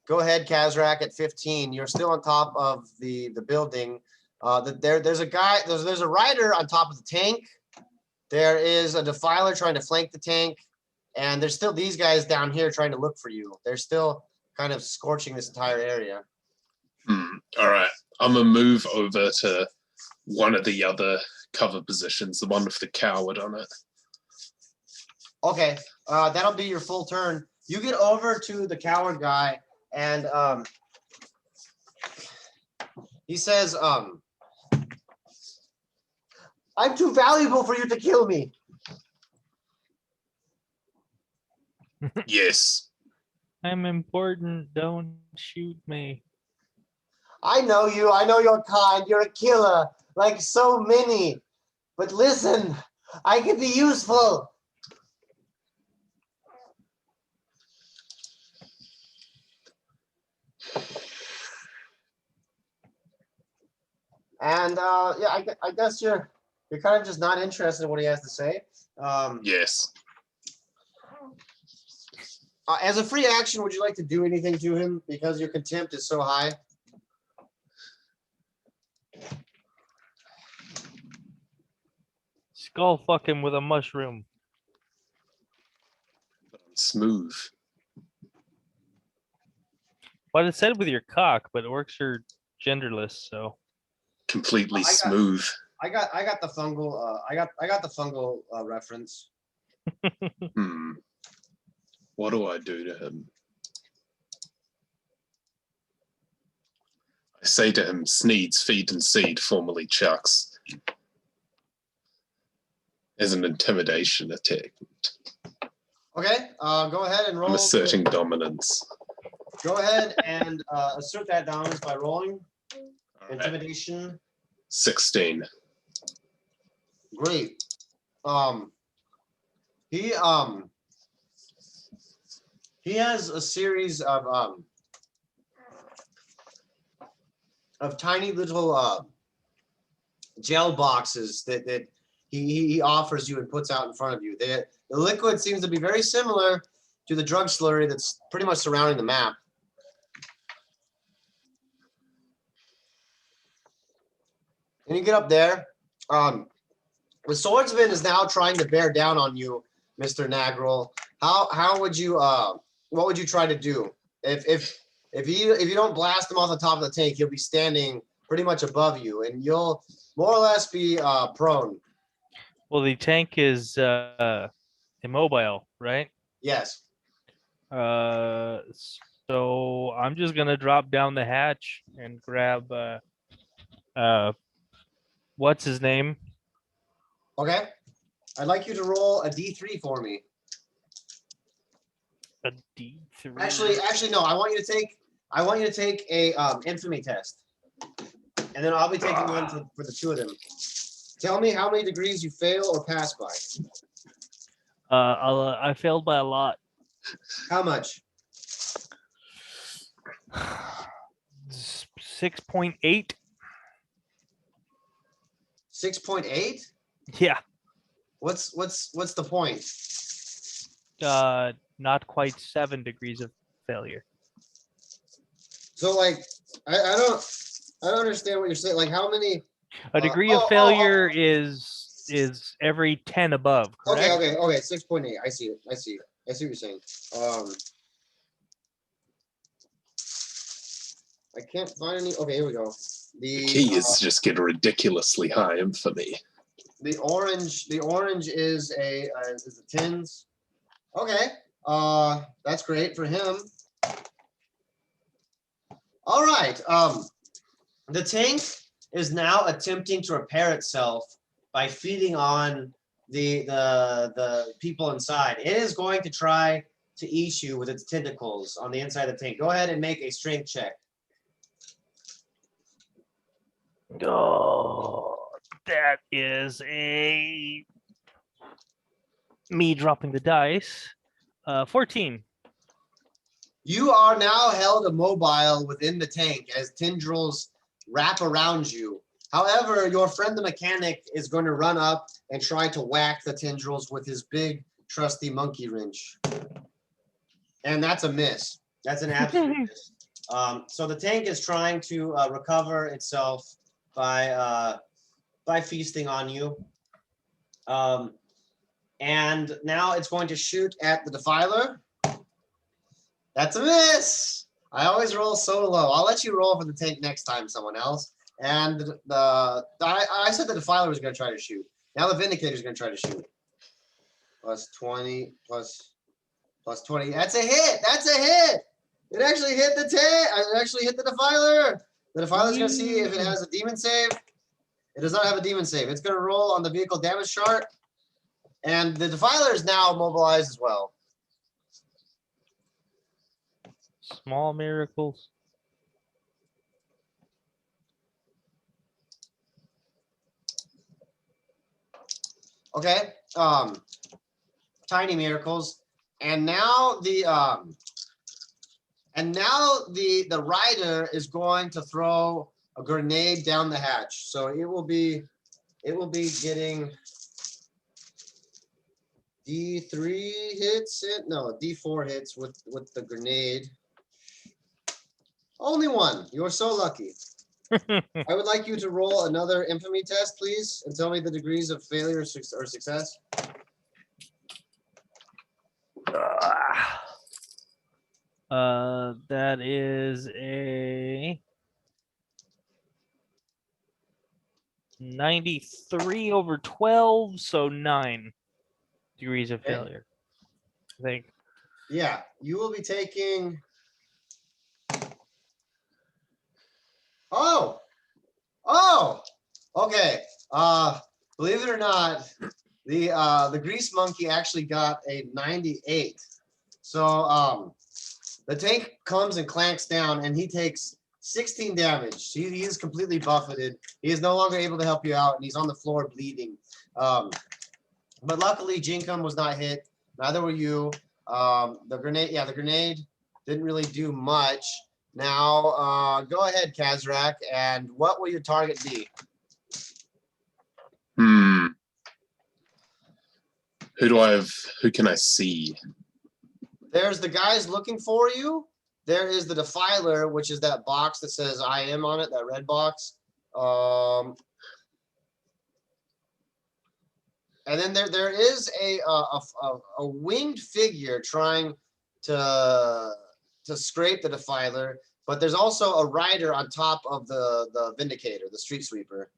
Go ahead, Kazrak, at 15. You're still on top of the building. There's a rider on top of the tank. There is a Defiler trying to flank the tank. And there's still these guys down here trying to look for you. They're still kind of scorching this entire area.
All right. I'm going to move over to one of the other cover positions, the one with the coward on it.
Okay, that'll be your full turn. You get over to the coward guy, and he says, I'm too valuable for you to kill me.
Yes.
I'm important. Don't shoot me.
I know you. I know you're kind. You're a killer, like so many. But listen, I can be useful. And yeah, I guess you're kind of just not interested in what he has to say.
Yes.
As a free action, would you like to do anything to him because your contempt is so high?
Skull fuck him with a mushroom.
Smooth.
But it said with your cock, but orcs are genderless, so
Completely smooth.
I got the fungal. I got the fungal reference.
What do I do to him? I say to him, Sneeds, feed and seed, formerly Chucks. As an intimidation attack.
Okay, go ahead and roll.
I'm asserting dominance.
Go ahead and assert that dominance by rolling.
All right.
Intimidation.
16.
Great. He has a series of tiny little gel boxes that he offers you and puts out in front of you. The liquid seems to be very similar to the drug slurry that's pretty much surrounding the map. And you get up there. The swordsman is now trying to bear down on you, Mr. Nagral. How would you what would you try to do? If you don't blast him off the top of the tank, he'll be standing pretty much above you, and you'll more or less be prone.
well, the tank is immobile, right?
Yes.
So I'm just gonna drop down the hatch and grab what's his name?
Okay. I'd like you to roll a D3 for me.
A D3.
Actually, no. I want you to take a infamy test, and then I'll be taking one for the two of them. Tell me how many degrees you fail or pass by.
I failed by a lot.
How much?
6.8.
6.8?
Yeah.
What's the point?
Not quite 7 degrees of failure.
So like, I don't understand what you're saying. Like, how many?
A degree of failure is every 10 above, correct?
Okay. 6.8. I see it. I see what you're saying. I can't find any. Okay, here we go.
The key is just get ridiculously high infamy.
The orange is a tins. Okay. That's great for him. All right. The tank is now attempting to repair itself by feeding on the people inside. It is going to try to eat you with its tentacles on the inside of the tank. Go ahead and make a strength check.
Oh, that is a me dropping the dice. 14.
You are now held immobile within the tank as tendrils wrap around you. However, your friend the mechanic is going to run up and try to whack the tendrils with his big, trusty monkey wrench. And that's a miss. That's an absolute miss. So the tank is trying to recover itself by feasting on you. And now it's going to shoot at the Defiler. That's a miss. I always roll so low. I'll let you roll for the tank next time, someone else. And I said the Defiler was going to try to shoot. Now the Vindicator is going to try to shoot. Plus 20, plus 20. That's a hit. That's a hit. It actually hit the tank. It actually hit the Defiler. The Defiler is going to see if it has a demon save. It does not have a demon save. It's going to roll on the vehicle damage chart. And the Defiler is now mobilized as well.
Small miracles.
Okay. Tiny miracles. And now the rider is going to throw a grenade down the hatch. So it will be getting D3 hits. D4 hits with the grenade. Only one. You're so lucky. I would like you to roll another infamy test, please, and tell me the degrees of failure or success.
That is a 93 over 12, so 9 degrees of failure. I think.
Yeah, you will be taking. Oh, okay. Believe it or not, the grease monkey actually got a 98. So the tank comes and clanks down, and he takes 16 damage. He is completely buffeted. He is no longer able to help you out, and he's on the floor bleeding. But luckily, Jinkum was not hit. Neither were you. The grenade didn't really do much. Now, go ahead, Kazrak, and what will your target be?
Who can I see?
There's the guys looking for you. There is the Defiler, which is that box that says I am on it, that red box. And then there is a winged figure trying to scrape the Defiler, but there's also a rider on top of the Vindicator, the street sweeper.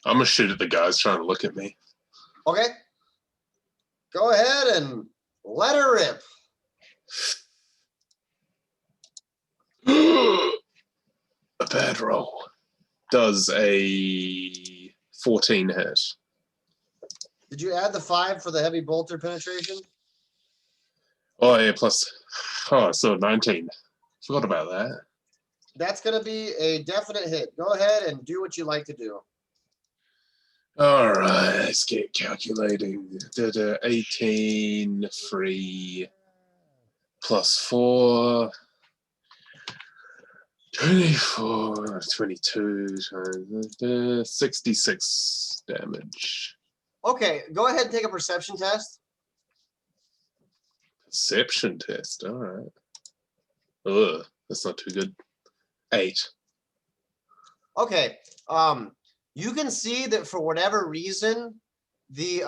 I'm gonna shoot at the guys trying to look at me.
Okay. Go ahead and let her rip.
A bad roll. Does a 14 hit?
Did you add the 5 for the heavy bolter penetration?
Oh yeah, plus. Oh, so 19. Forgot about that.
That's going to be a definite hit. Go ahead and do what you like to do.
All right, let's get calculating. 18 free plus 4. 24, 22, 66 damage.
Okay, go ahead and take a perception test.
Perception test, all right. Ugh, that's not too good. 8.
Okay, you can see that for whatever reason, the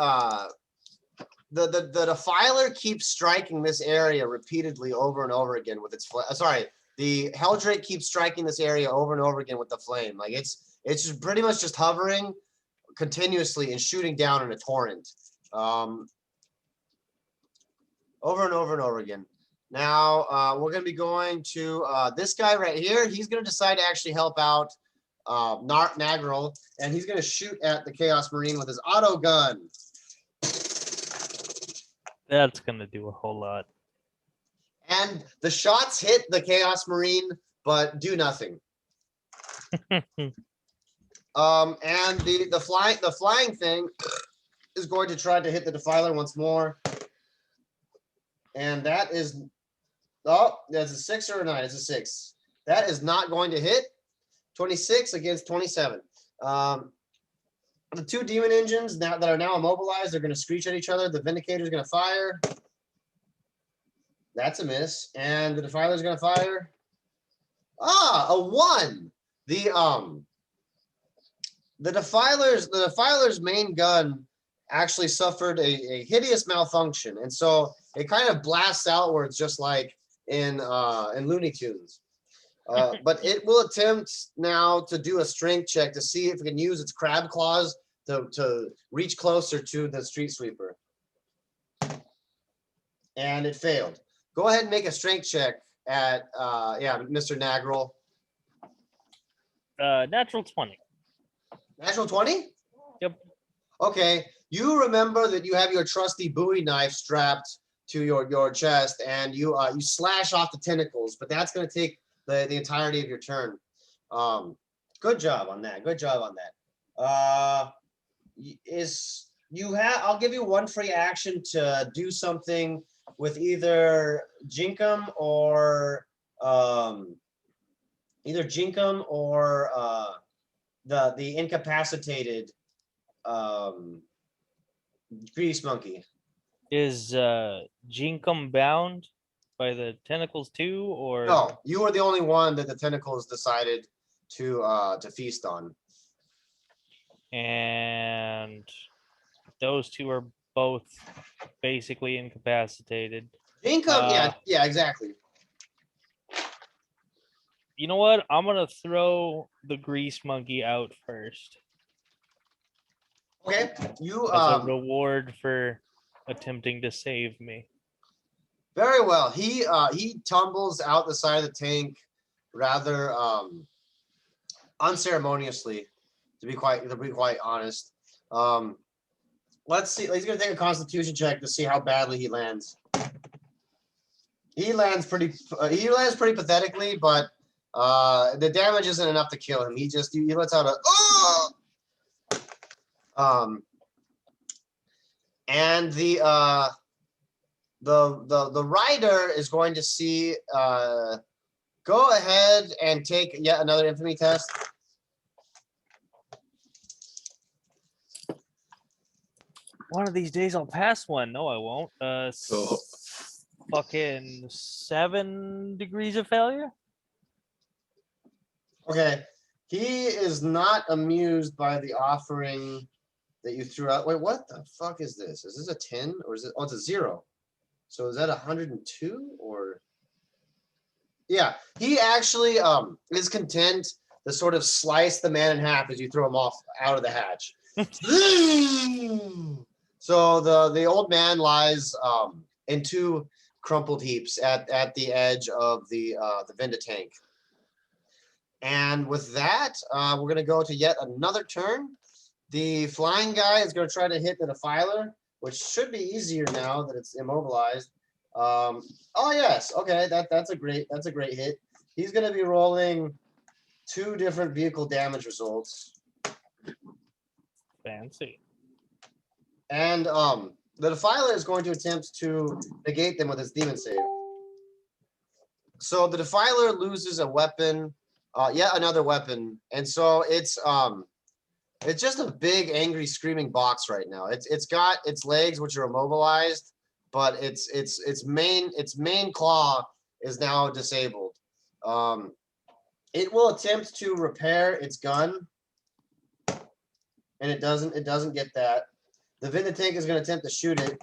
defiler keeps striking this area repeatedly over and over again with its the Helldrake keeps striking this area over and over again with the flame. Like it's just pretty much just hovering continuously and shooting down in a torrent, over and over and over again. Now we're gonna be going to this guy right here. He's gonna decide to actually help out Nagral, and he's gonna shoot at the Chaos Marine with his auto gun.
That's gonna do a whole lot.
And the shots hit the Chaos Marine, but do nothing. And the flying thing is going to try to hit the Defiler once more. And that is, oh, that's a 6 or a 9. It's a 6. That is not going to hit. 26 against 27. The 2 demon engines that are now immobilized, they're going to screech at each other. The Vindicator is going to fire. That's a miss. And the Defiler is going to fire. Ah, a 1. The Defiler's main gun actually suffered a hideous malfunction, and so it kind of blasts outwards, just like in Looney Tunes. But it will attempt now to do a strength check to see if it can use its crab claws to reach closer to the street sweeper. And it failed. Go ahead and make a strength check at Mr. Nagral.
Natural 20.
Natural 20?
Yep.
Okay. You remember that you have your trusty Bowie knife strapped to your chest, and you slash off the tentacles, but that's going to take the entirety of your turn. Good job on that. Good job on that. I'll give you one free action to do something with either Jinkum or the incapacitated Grease Monkey.
Is Jinkum bound by the tentacles too, or
No, you are the only one that the tentacles decided to feast on.
And those 2 are both basically incapacitated.
Jinkum, yeah, exactly.
You know what? I'm gonna throw the Grease Monkey out first.
Okay, you
as a reward for attempting to save me.
Very well. He tumbles out the side of the tank rather unceremoniously, to be quite honest. Let's see. He's gonna take a Constitution check to see how badly he lands. He lands pretty pathetically, but the damage isn't enough to kill him. He lets out a and the rider is going to see go ahead and take yet another infamy test.
One of these days I'll pass one. No, I won't. Fucking 7 degrees of failure.
Okay. He is not amused by the offering that you threw out. Wait, what the fuck is this? Is this a 10 or is it? Oh, it's a 0. So is that 102 or? Yeah, he actually is content sort of slice the man in half as you throw him off out of the hatch. So the old man lies in two crumpled heaps at the edge of the Vinda tank. And with that, we're going to go to yet another turn. The flying guy is going to try to hit the defiler, which should be easier now that it's immobilized. Oh yes, okay, that's a great hit. He's going to be rolling 2 different vehicle damage results.
Fancy.
And the defiler is going to attempt to negate them with his demon save. So the defiler loses a weapon, yet another weapon, and so it's just a big, angry, screaming box right now. It's got its legs, which are immobilized, but its main claw is now disabled. It will attempt to repair its gun, and it doesn't get that. The Vinda tank is going to attempt to shoot it,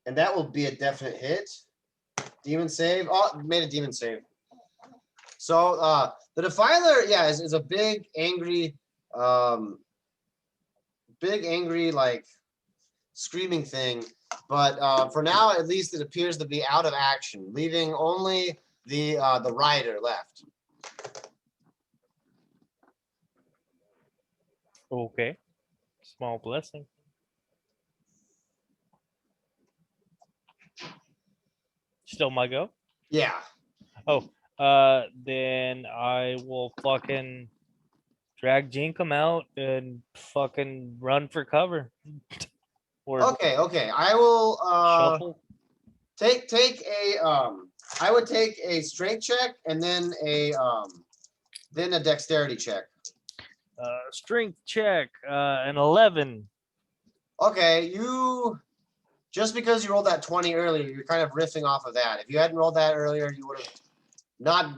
and that will be a definite hit. Demon save. Oh, it made a demon save. So the defiler, yeah, is a big angry like screaming thing. But for now, at least it appears to be out of action, leaving only the rider left.
Okay. Small blessing. Still my go?
Yeah.
Oh, then I will fucking drag Jinkum out and fucking run for cover. Or
Okay. I will
shuffle.
take a I would take a strength check and then a dexterity check.
Strength check, an 11.
Okay, just because you rolled that 20 earlier, you're kind of riffing off of that. If you hadn't rolled that earlier, you would have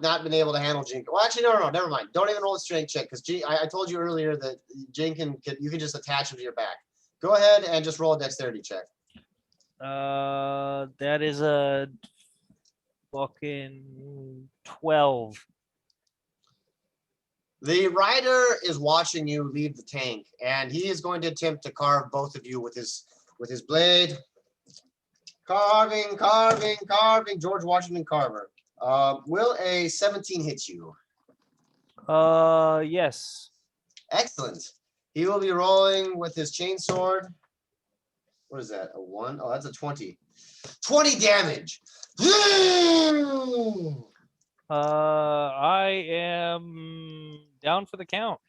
not been able to handle Jink. Well, actually, no, never mind. Don't even roll a strength check because I told you earlier that Jink you can just attach him to your back. Go ahead and just roll a dexterity check.
That is a fucking 12.
The rider is watching you leave the tank, and he is going to attempt to carve both of you with his blade. Carving. George Washington Carver. Will a 17 hit you?
Yes.
Excellent. He will be rolling with his chainsword. What is that? A 1? Oh, that's a 20. 20 damage.
I am down for the count.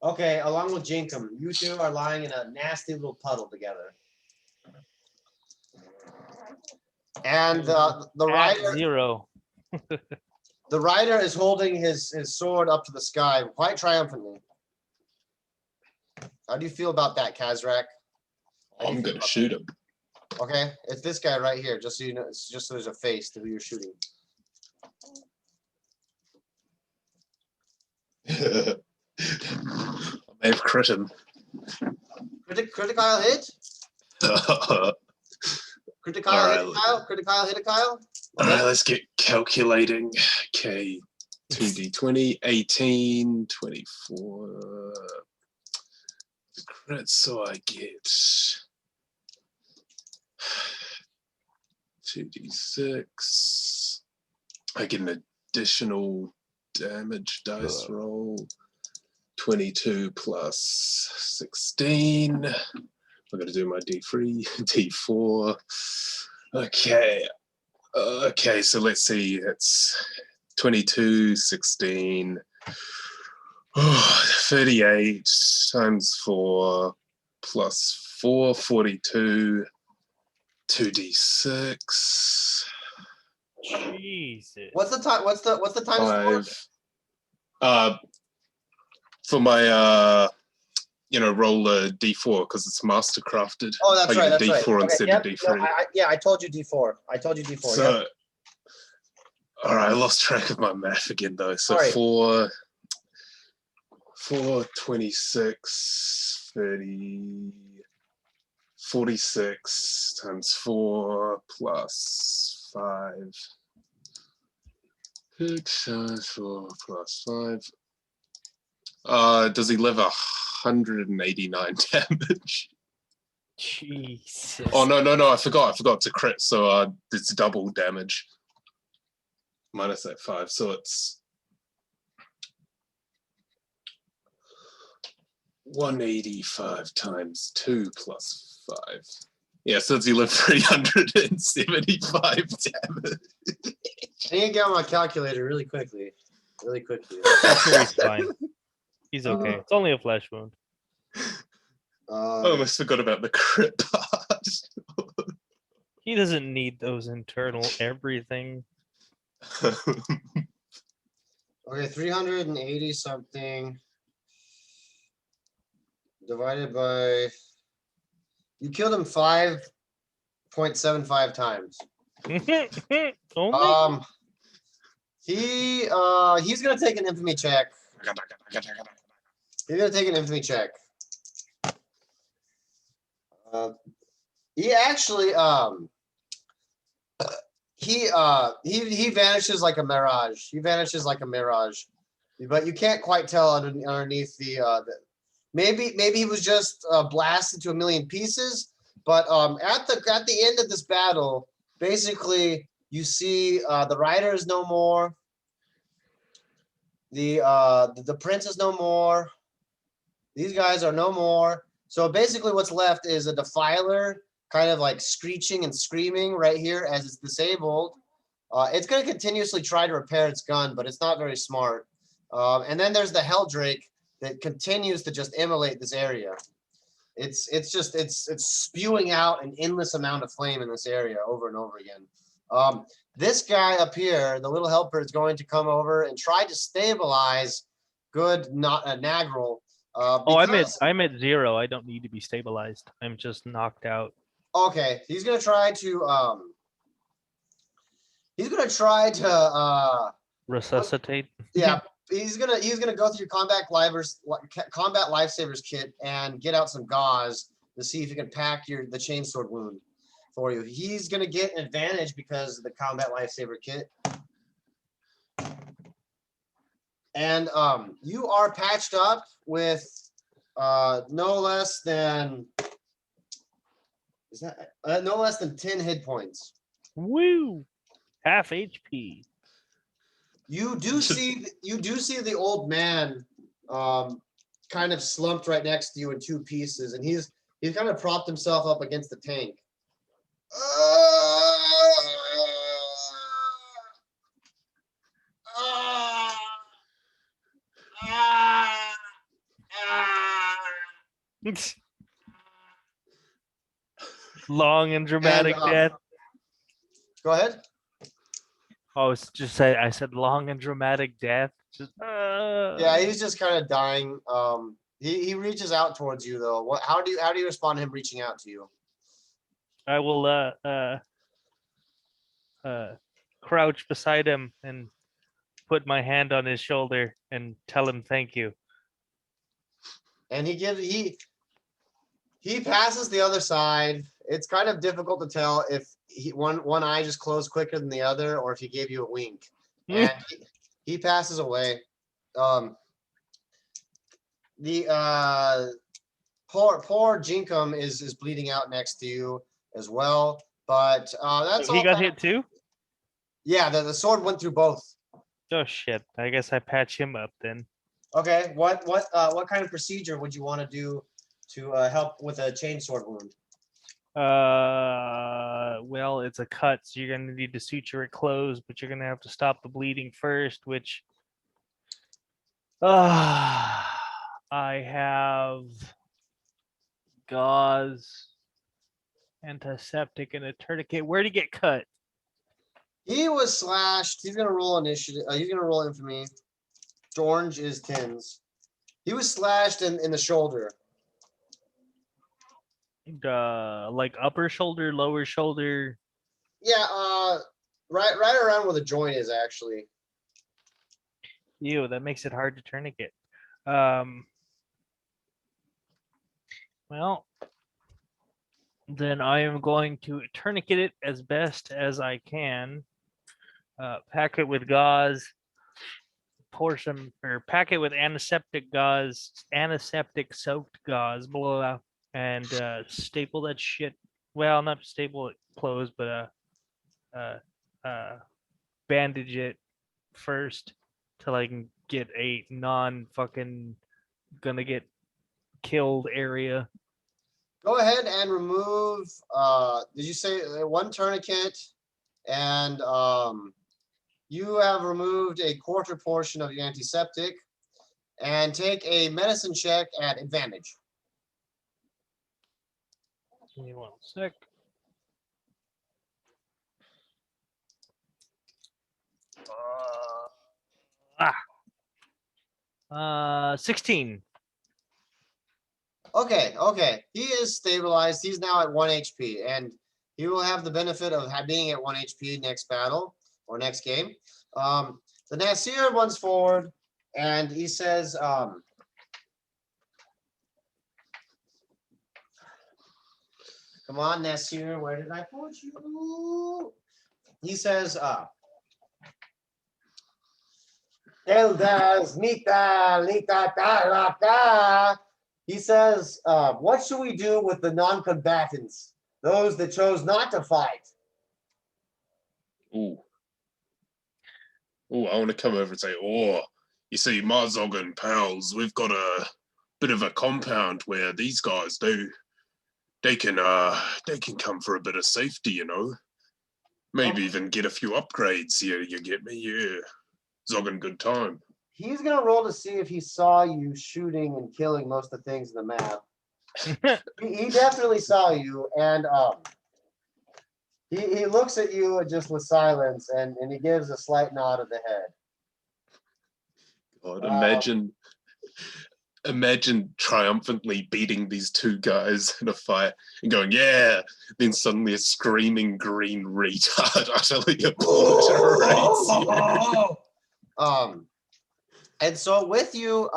Okay, along with Jinkum, you two are lying in a nasty little puddle together. And the rider
0.
the rider is holding his sword up to the sky quite triumphantly. How do you feel about that, Kazrak?
I'm gonna shoot him.
Okay, it's this guy right here, just so you know, it's just so there's a face to who you're shooting.
I may have crit him.
Critical hit? Critical hit, Kyle? Critical hit, Kyle?
All right, let's get calculating. Okay, 2d20, 18, 24. Crit, so I get 2d6. I get an additional damage dice roll. 22 plus 16. I'm going to do my D3, D4. Okay. Okay, so let's see. It's 22, 16. 38 times 4 plus 4, 42. 2d6.
Jesus.
What's the time? What's the time?
5. For my roll a d4 because it's master crafted.
Oh, that's right.
I get
That's
a d4
right.
instead
Okay,
of d3.
No, I told you d4.
So, all right, I lost track of my math again though. So
right.
4, 26, 30, 46 times 4 plus 5. 6 times 4 plus 5. Does he live 189 damage?
Jesus.
Oh no, I forgot to crit, so it's double damage. Minus that 5, so it's 185 times 2 plus 5. Yeah, so does he live 375 damage?
I need to get on my calculator really quickly.
I'm sure he's fine. He's okay. It's only a flesh wound.
I almost forgot about the crit part.
He doesn't need those internal everything.
Okay, 380 something divided by. You killed him 5.75 times.
Only?
He's gonna take an infamy check. He's gonna take an infamy check. He actually he vanishes like a mirage. But you can't quite tell underneath the maybe he was just blasted to a million pieces. But at the end of this battle, basically you see the rider is no more. The prince is no more. These guys are no more. So basically what's left is a defiler kind of like screeching and screaming right here as it's disabled. It's going to continuously try to repair its gun, but it's not very smart. And then there's the Helldrake that continues to just immolate this area. It's spewing out an endless amount of flame in this area over and over again. This guy up here, the little helper, is going to come over and try to stabilize good Nagral.
I'm at 0. I don't need to be stabilized. I'm just knocked out.
Okay, he's gonna try to
Resuscitate.
Yeah, he's gonna go through combat lifesavers kit and get out some gauze to see if he can pack the chainsword wound for you. He's gonna get an advantage because of the combat lifesaver kit. And you are patched up with no less than 10 hit points.
Woo! Half HP.
You do see the old man kind of slumped right next to you in 2 pieces, and he's kind of propped himself up against the tank.
Long and dramatic death.
Go ahead.
Oh, it's just I said long and dramatic death. Just
Yeah, he's just kind of dying. He reaches out towards you though. How do you respond to him reaching out to you?
I will crouch beside him and put my hand on his shoulder and tell him thank you.
And he passes the other side. It's kind of difficult to tell if one eye just closed quicker than the other, or if he gave you a wink. And he passes away. The poor Jinkum is bleeding out next to you as well. But that's all.
He got hit too?
Yeah, the sword went through both.
Oh shit! I guess I patch him up then.
Okay, what kind of procedure would you want to do to help with a chainsword wound?
Well, it's a cut, so you're gonna need to suture it closed, but you're gonna have to stop the bleeding first, which I have gauze, antiseptic, and a tourniquet. Where'd he get cut?
He was slashed. He's gonna roll initiative. He's gonna roll infamy. Orange is tins. He was slashed in the shoulder.
Like upper shoulder, lower shoulder.
Yeah, right around where the joint is actually.
Ew, that makes it hard to tourniquet. Well, then I am going to tourniquet it as best as I can. pack it with gauze, pour some, or pack it with antiseptic gauze, antiseptic soaked gauze, blah, blah, and staple that shit. Well, not staple it closed, but bandage it first till I can get a non fucking gonna get killed area.
Go ahead and remove. Did you say one tourniquet? And you have removed a quarter portion of your antiseptic. And take a medicine check at advantage.
Give me 1 sec. 16.
Okay. He is stabilized. He's now at 1 HP, and he will have the benefit of being at 1 HP next battle or next game. The Nasir runs forward, and he says, come on, Nasir, where did I put you? He says, Eldas, Nita, Taraka. He says, what should we do with the non-combatants? Those that chose not to fight?
Ooh. Ooh, I want to come over and say, oh, you see, Marzog and pals, we've got a bit of a compound where these guys they can come for a bit of safety, you know. Maybe even get a few upgrades here, you get me? Yeah. Zogging good time.
He's going to roll to see if he saw you shooting and killing most of the things in the map. He definitely saw you, and he looks at you just with silence, and he gives a slight nod of the head.
God, imagine triumphantly beating these two guys in a fight and going, yeah, then suddenly a screaming green retard utterly obliterates you.
And so with you,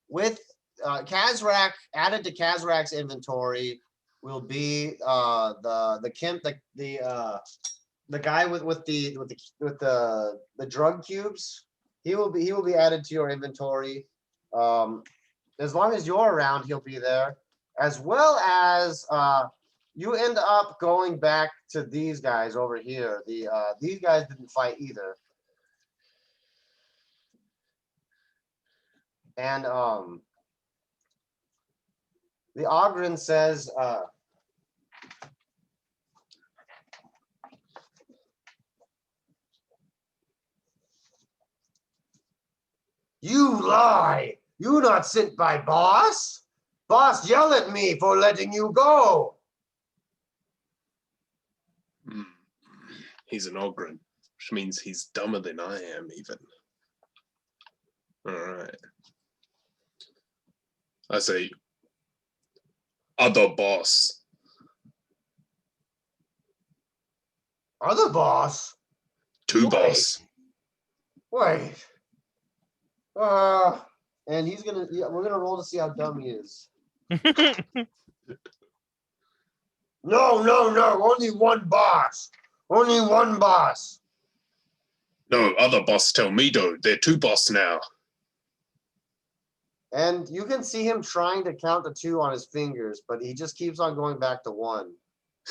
with Kazrak, added to Kazrak's inventory will be the guy with the drug cubes. He will be added to your inventory. As long as you're around, he'll be there. As well as you end up going back to these guys over here. These guys didn't fight either. And the Ogren says, you lie! You not sent by boss? Boss yell at me for letting you go.
He's an Ogren, which means he's dumber than I am even. All right. I say, other boss.
Other boss?
Two boss.
Wait. And we're gonna roll to see how dumb he is. No, only one boss. Only one boss.
No, other boss tell me though. They're two boss now.
And you can see him trying to count to 2 on his fingers, but he just keeps on going back to 1. And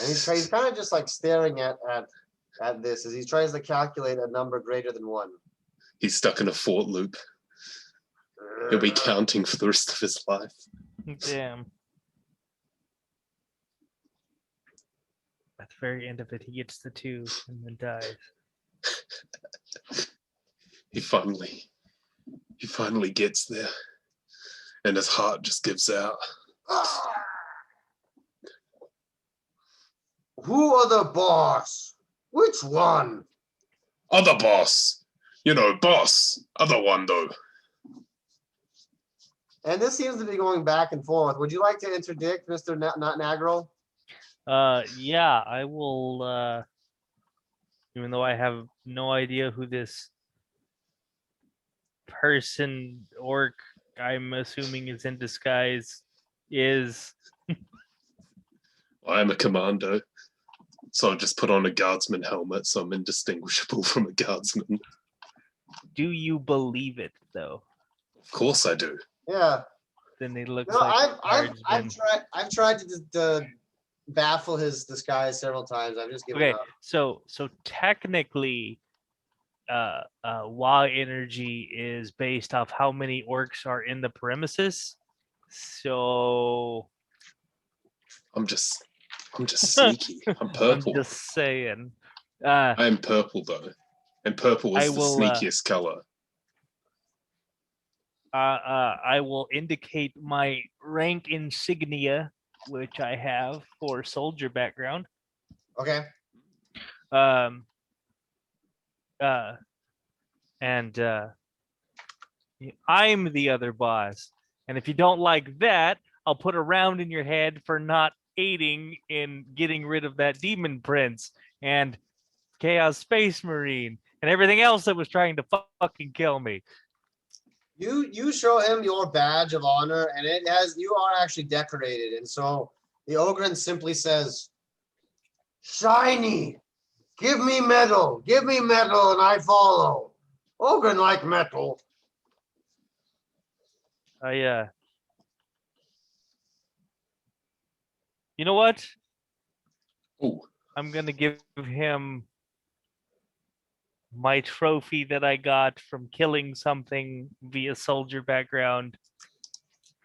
he's kind of just like staring at this as he tries to calculate a number greater than 1.
He's stuck in a fort loop. He'll be counting for the rest of his life.
Damn. At the very end of it, he gets the 2 and then dies.
He finally gets there. And his heart just gives out.
Who are the boss? Which one?
Other boss. You know, boss. Other one, though.
And this seems to be going back and forth. Would you like to interdict, Mr. Nagral?
Yeah, I will, even though I have no idea who this person, orc, I'm assuming is in disguise, is.
I'm a commando. So I just put on a guardsman helmet, so I'm indistinguishable from a guardsman.
Do you believe it though?
Of course I do.
Yeah.
Then it looks
No,
like
I've tried to baffle his disguise several times. I've just given
okay.
up.
So technically, WoW energy is based off how many orcs are in the premises. So
I'm just sneaky. I'm purple.
I'm just saying.
I am purple though, and purple is
I
the
will,
sneakiest color.
I will indicate my rank insignia, which I have for soldier background.
Okay.
And I'm the other boss. And if you don't like that, I'll put a round in your head for not aiding in getting rid of that demon prince and Chaos Space Marine and everything else that was trying to fucking kill me.
You show him your badge of honor, and you are actually decorated. And so the Ogren simply says, "Shiny, give me metal, and I follow." Ogren like metal.
You know what?
Oh,
I'm gonna give him my trophy that I got from killing something via soldier background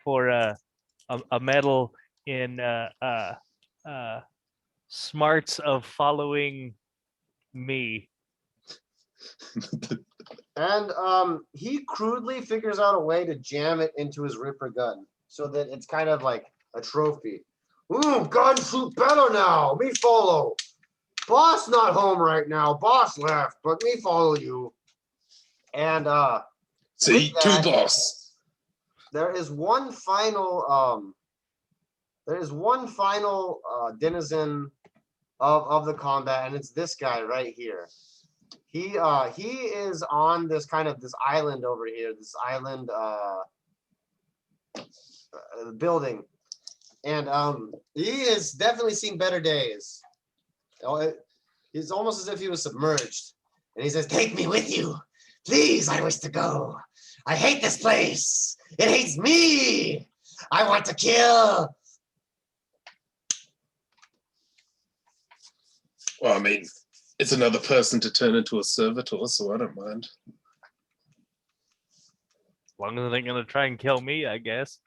for a medal in smarts of following me.
And he crudely figures out a way to jam it into his Ripper gun so that it's kind of like a trophy. Ooh, gun shoot better now. Me follow. Boss not home right now. Boss left, but me follow you. And
see,
that,
two boss.
There is one final denizen of the combat, and it's this guy right here. He is on this island over here, this island building, and he is definitely seen better days. It's almost as if he was submerged, and he says, "Take me with you, please. I wish to go. I hate this place. It hates me. I want to kill."
Well, I mean, it's another person to turn into a servitor, so I don't mind.
As long as they're gonna try and kill me, I guess.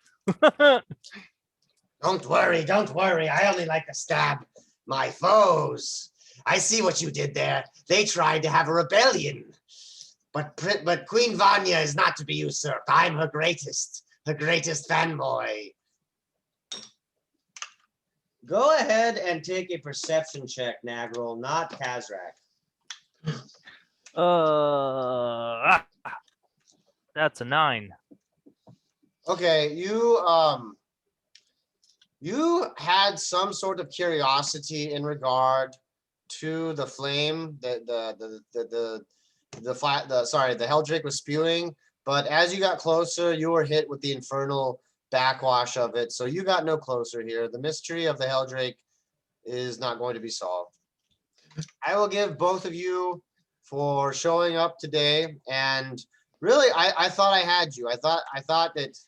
Don't worry. I only like to stab my foes. I see what you did there. They tried to have a rebellion. But Queen Vanya is not to be usurped. I'm her greatest fanboy. Go ahead and take a perception check, Nagral, not Kazrak.
That's a 9.
Okay, you had some sort of curiosity in regard to the flame, the Helldrake was spewing, but as you got closer, you were hit with the infernal backwash of it, so you got no closer here. The mystery of the Helldrake is not going to be solved. I will give both of you for showing up today, and really, I thought I had you. I thought that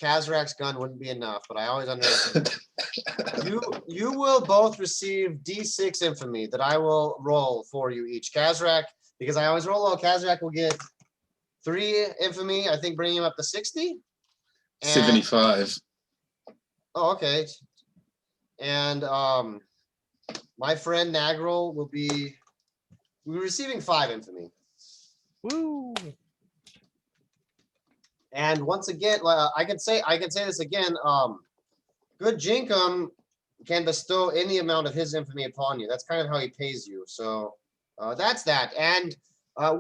Kazrak's gun wouldn't be enough, but I always underestimated. You will both receive D6 infamy that I will roll for you each. Kazrak, because I always roll low, Kazrak will get 3 infamy, I think bringing him up to 60.
75.
Oh, okay. And my friend Nagral will be receiving 5 infamy.
Woo!
And once again, I can say this again. Good Jinkum can bestow any amount of his infamy upon you. That's kind of how he pays you. So that's that. And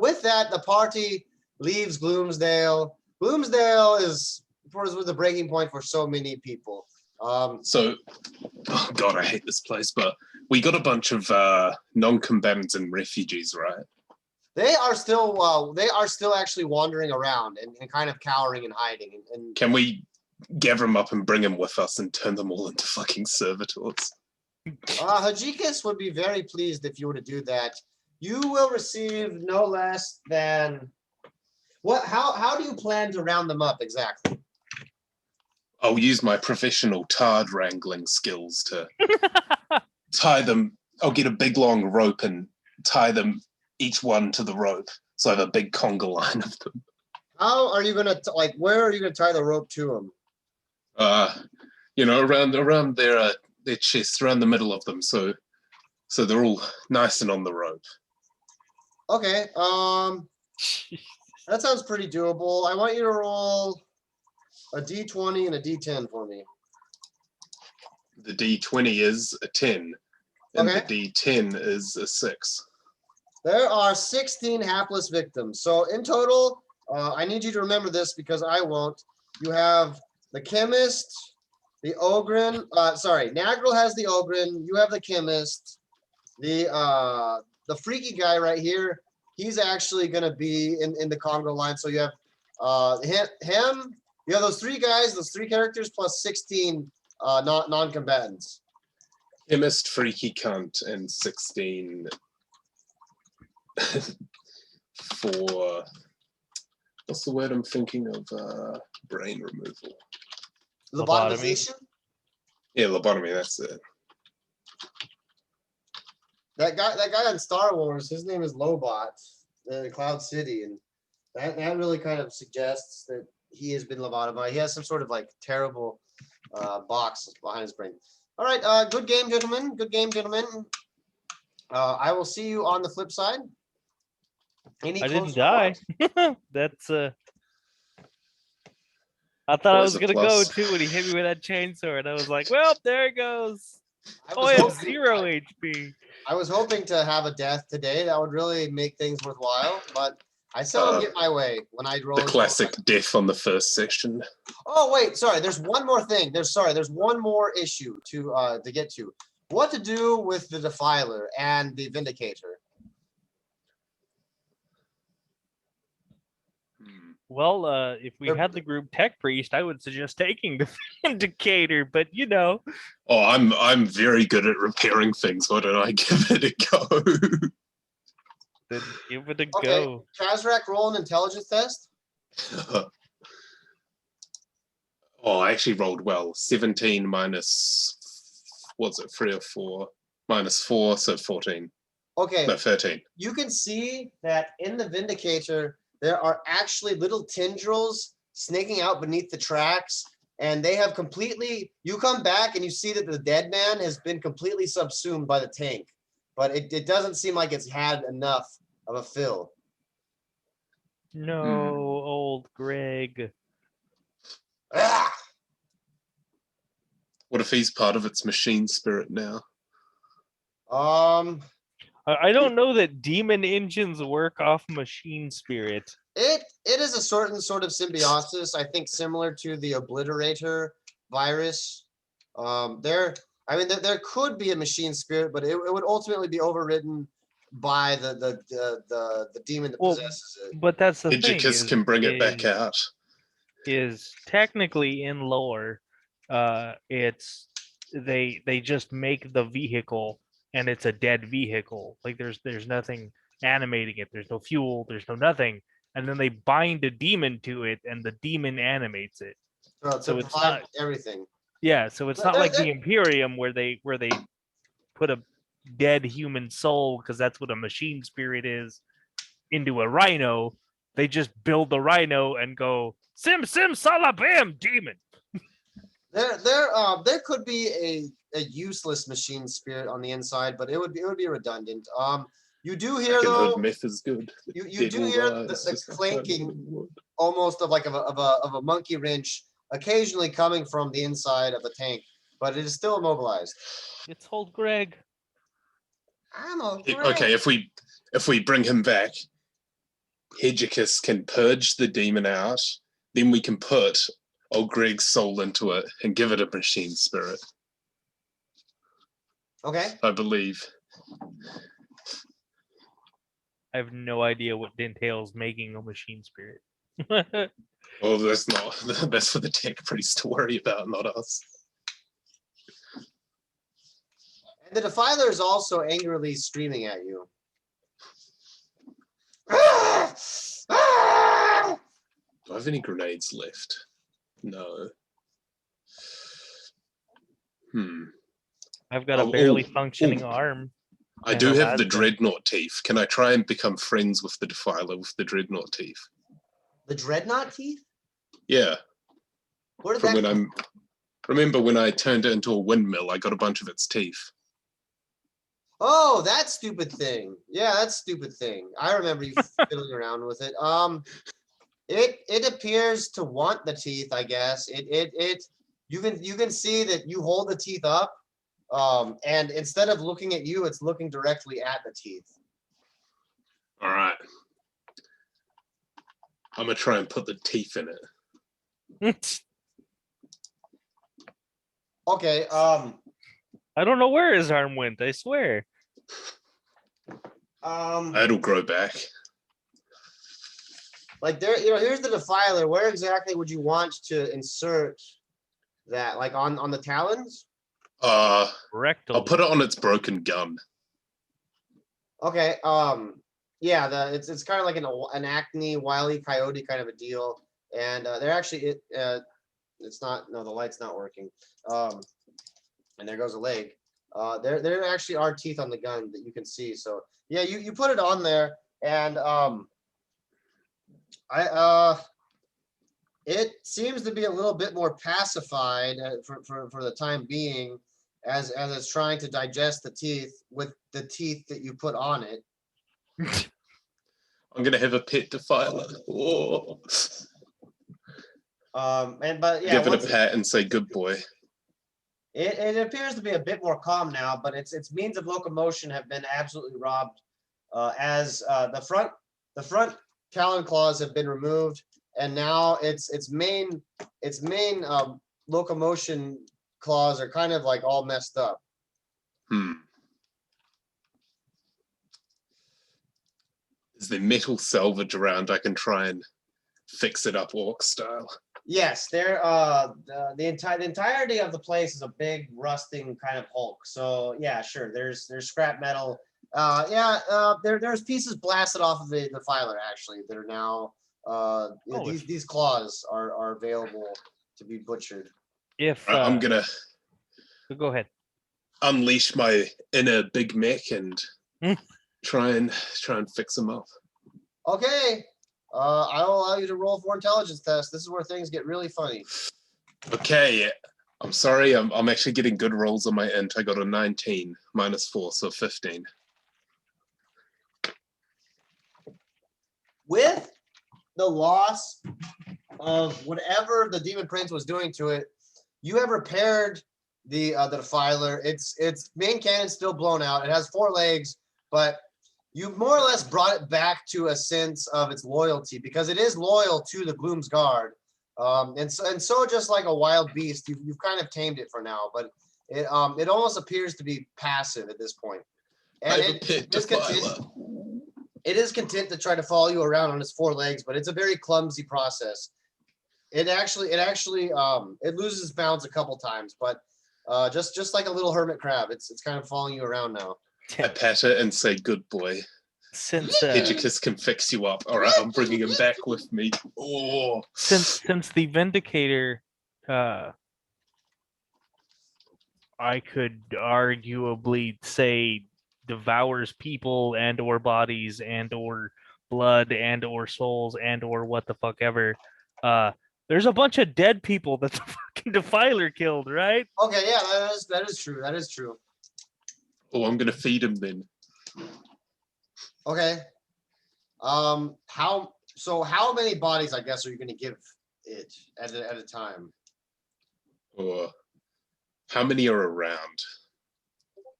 with that, the party leaves Gloomsdale. Gloomsdale was the breaking point for so many people.
So, oh God, I hate this place. But we got a bunch of non-combatants and refugees, right?
They are still actually wandering around and kind of cowering and hiding. And
can we gather them up and bring them with us and turn them all into fucking servitors?
Hajikis would be very pleased if you were to do that. You will receive no less than what? How do you plan to round them up exactly?
I'll use my professional tard wrangling skills to tie them. I'll get a big long rope and tie them each one to the rope. So I have a big conga line of them.
How are you gonna like? Where are you gonna tie the rope to them?
Around their chests, around the middle of them, so they're all nice and on the rope.
Okay. That sounds pretty doable. I want you to roll a d20 and a d10 for me.
The d20 is a 10, and
Okay.
the d10 is a 6.
There are 16 hapless victims. So in total, I need you to remember this because I won't. You have the chemist, the Ogren. Nagral has the Ogren. You have the chemist. The freaky guy right here. He's actually going to be in the Congo line. So you have him. You have those 3 guys, those 3 characters, plus 16 non-combatants.
Chemist, freaky cunt, and 16 for what's the word I'm thinking of? Brain removal.
Lobotomization?
Yeah, lobotomy. That's it.
That guy on Star Wars, his name is Lobot, Cloud City, and that really kind of suggests that he has been lobotomized. He has some sort of like terrible box behind his brain. All right, good game, gentlemen. Good game, gentlemen. I will see you on the flip side.
I didn't die. That's I thought I was gonna go too when he hit me with that chainsaw, and I was like, well, there it goes. I have 0 HP.
I was hoping to have a death today. That would really make things worthwhile, but I seldom get my way when I roll.
The classic death on the first session.
Oh wait, sorry. There's one more thing. There's one more issue to get to. What to do with the Defiler and the Vindicator?
Well, if we had the group Tech Priest, I would suggest taking the Vindicator, but you know.
Oh, I'm very good at repairing things. Why don't I give it a go?
Then give it a
Okay,
go.
Kazrak, roll an intelligence test.
Oh, I actually rolled well. 17 minus, what's it, 3 or 4? Minus 4, so 14.
Okay.
No, 13.
You can see that in the Vindicator, there are actually little tendrils snaking out beneath the tracks, and they have completely, you come back and you see that the dead man has been completely subsumed by the tank, but it doesn't seem like it's had enough of a fill.
No, old Greg.
Ah!
What if he's part of its machine spirit now?
I don't know that demon engines work off machine spirit.
It is a certain sort of symbiosis, I think, similar to the Obliterator virus. There could be a machine spirit, but it would ultimately be overridden by the demon that possesses it.
But that's the thing.
Edgicus can bring it back out.
Is technically in lore, it's they just make the vehicle and it's a dead vehicle. Like there's nothing animating it. There's no fuel. There's no nothing. And then they bind a demon to it, and the demon animates it.
So it's not everything.
Yeah, so it's not like the Imperium where they put a dead human soul, because that's what a machine spirit is, into a rhino. They just build the rhino and go sim salabam demon.
There could be a useless machine spirit on the inside, but it would be redundant. You do hear though.
Myth is good.
You do hear the clanking, almost of a monkey wrench, occasionally coming from the inside of the tank, but it is still immobilized.
It's old Greg.
I'm old Greg.
Okay, if we bring him back, Hedgicus can purge the demon out. Then we can put old Greg's soul into it and give it a machine spirit.
Okay.
I believe.
I have no idea what entails making a machine spirit.
Well, that's for the tech priest to worry about, not us.
the Defiler is also angrily screaming at you.
Do I have any grenades left? No.
I've got a
Oh,
barely
oh,
functioning
oh.
arm.
I
and
do
a
have the
lasgun.
Dreadnought teeth. Can I try and become friends with the Defiler with the Dreadnought teeth?
The Dreadnought teeth?
Yeah.
Where did
From
that
when
come?
remember when I turned it into a windmill, I got a bunch of its teeth.
Oh, that stupid thing. Yeah, that stupid thing. I remember you fiddling around with it. It appears to want the teeth, I guess. You can see that you hold the teeth up, and instead of looking at you, it's looking directly at the teeth.
All right. I'm gonna try and put the teeth in it.
Okay.
I don't know where his arm went. I swear.
It'll grow back.
Like there, here's the Defiler. Where exactly would you want to insert that? Like on the talons?
Rectal.
I'll put it on its broken gun.
Okay. Yeah. It's kind of like an Acne Wile E. Coyote kind of a deal, and they're actually it's not. No, the light's not working. And there goes a leg. There actually are teeth on the gun that you can see. So yeah, you put it on there, and it seems to be a little bit more pacified for the time being, as it's trying to digest the teeth with the teeth that you put on it.
I'm gonna have a pet Defiler. Oh.
But yeah,
Give it a pat and say good boy.
It appears to be a bit more calm now, but its means of locomotion have been absolutely robbed, as the front talon claws have been removed, and now its main locomotion claws are kind of like all messed up.
Is there metal salvage around? I can try and fix it up orc style.
Yes, there. The entirety of the place is a big rusting kind of hulk. So yeah, sure. There's scrap metal. There's pieces blasted off of the Defiler actually that are now. These claws are available to be butchered.
If
I'm gonna
go ahead.
Unleash my inner Big Mac and try and fix them up.
Okay. I will allow you to roll for intelligence test. This is where things get really funny.
Okay. I'm sorry. I'm actually getting good rolls on my int. I got a 19 -4, so 15.
With the loss of whatever the Demon Prince was doing to it, you have repaired the Defiler. Its main cannon's still blown out. It has 4 legs, but you more or less brought it back to a sense of its loyalty, because it is loyal to the Gloom's Guard. And so just like a wild beast, you've kind of tamed it for now, but it almost appears to be passive at this point. And it is content to try to follow you around on its 4 legs, but it's a very clumsy process. It loses its balance a couple times, but just like a little hermit crab, it's kind of following you around now.
I pat it and say, good boy.
Since
Hegicus can fix you up. All right, I'm bringing him back with me. Oh.
Since the Vindicator, I could arguably say devours people and or bodies and or blood and or souls and or what the fuck ever. There's a bunch of dead people that the fucking Defiler killed, right?
Okay, yeah, that is true. That is true.
Oh, I'm gonna feed him then.
Okay. How many bodies, I guess, are you gonna give it at a time?
Oh, how many are around?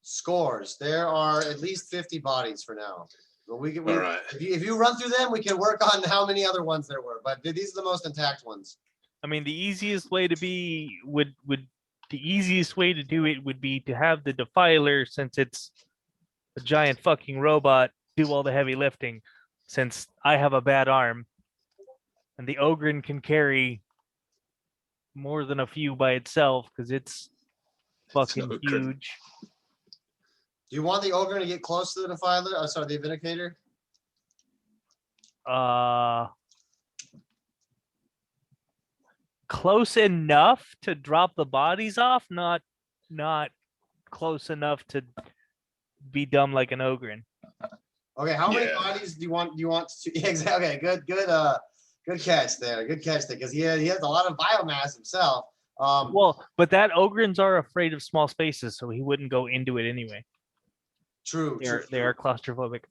Scores. There are at least 50 bodies for now. But
All right.
If you run through them, we can work on how many other ones there were. But these are the most intact ones.
I mean, the easiest way to do it would be to have the Defiler, since it's a giant fucking robot, do all the heavy lifting, since I have a bad arm, and the Ogren can carry more than a few by itself because it's fucking huge.
Do you want the ogre to get close to the defiler? Oh, sorry, the vindicator.
Close enough to drop the bodies off, not close enough to be dumb like an ogre.
Okay, how many
Yeah.
bodies do you want? Do you want to? Yeah, exactly. Okay, good catch there. Good catch there, because he has a lot of biomass himself.
Well, but that ogrins are afraid of small spaces, so he wouldn't go into it anyway.
True.
They are claustrophobic.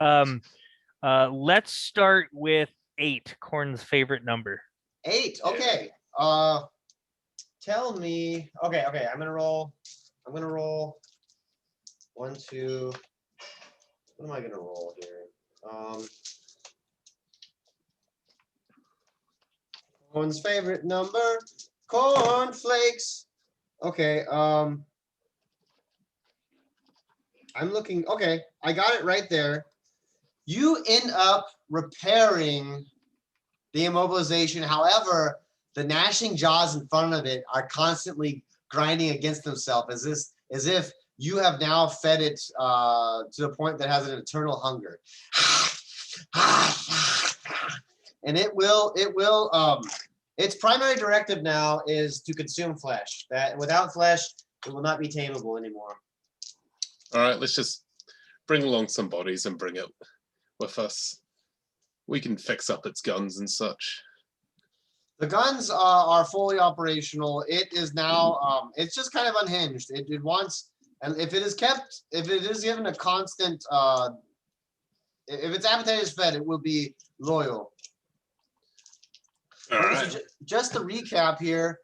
Let's start with 8, Corn's favorite number.
8. Okay. Tell me. Okay. I'm gonna roll. 1, 2. What am I gonna roll here? Corn's favorite number. Cornflakes. Okay. I'm looking. Okay, I got it right there. You end up repairing the immobilization. However, the gnashing jaws in front of it are constantly grinding against themselves, as if you have now fed it to the point that has an eternal hunger. And its primary directive now is to consume flesh. That without flesh, it will not be tameable anymore.
All right, let's just bring along some bodies and bring it with us. We can fix up its guns and such.
The guns are fully operational. It is now, it's just kind of unhinged. It wants, and if it is given a constant, if its appetite is fed, it will be loyal.
All right.
So just to recap here,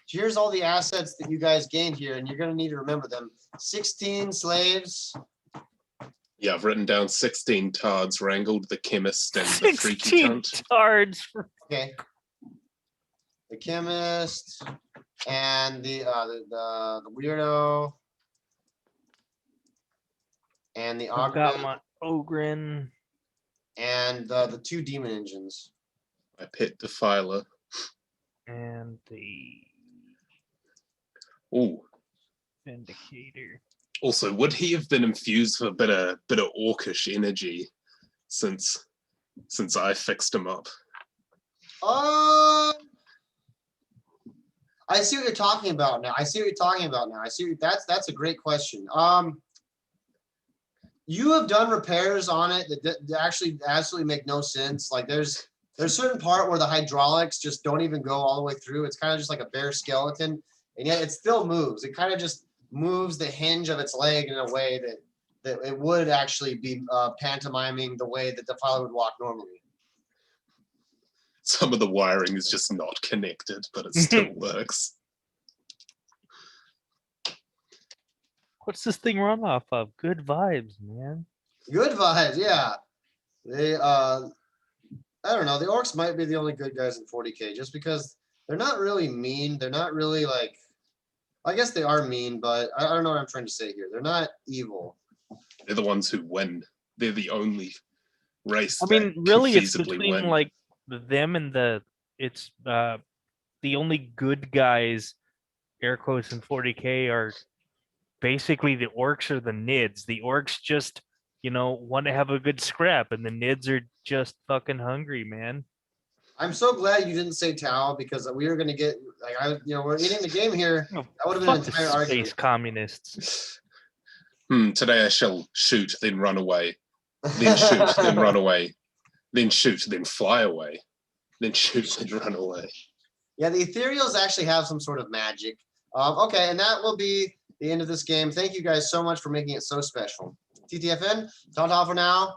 here's all the assets that you guys gained here, and you're going to need to remember them. 16 slaves.
Yeah, I've written down 16 tards, wrangled the chemist and the freaky
16
cunt.
tards.
Okay. The chemist and the weirdo and the
I've got
ogre
my ogrin.
and the 2 demon engines.
My pit defiler.
And the
Ooh.
vindicator.
Also, would he have been infused with a bit of orcish energy since I fixed him up?
I see what you're talking about now. That's a great question. You have done repairs on it that actually absolutely make no sense. Like there's a certain part where the hydraulics just don't even go all the way through. It's kind of just like a bare skeleton, and yet it still moves. It kind of just moves the hinge of its leg in a way that it would actually be pantomiming the way that the defiler would walk normally.
Some of the wiring is just not connected, but it still works.
What's this thing run off of? Good vibes, man.
Good vibes, yeah. They I don't know. The orcs might be the only good guys in 40K, just because they're not really mean. They're not really like. I guess they are mean, but I don't know what I'm trying to say here. They're not evil.
They're the ones who win. They're the only race.
I mean,
that
really,
can
it's
feasibly
between
win.
like them and the only good guys, air quotes, in 40K are basically the orcs or the nids. The orcs just, want to have a good scrap, and the nids are just fucking hungry, man.
I'm so glad you didn't say Tau, because we were gonna get we're eating the game here. That would have been an
Fuck
entire
the
argument.
space communists.
Today I shall shoot, then run away. Then shoot, then run away. Then shoot, then fly away. Then shoot, then run away.
Yeah, the ethereals actually have some sort of magic. Okay, and that will be the end of this game. Thank you guys so much for making it so special. TTFN, ta-ta for now.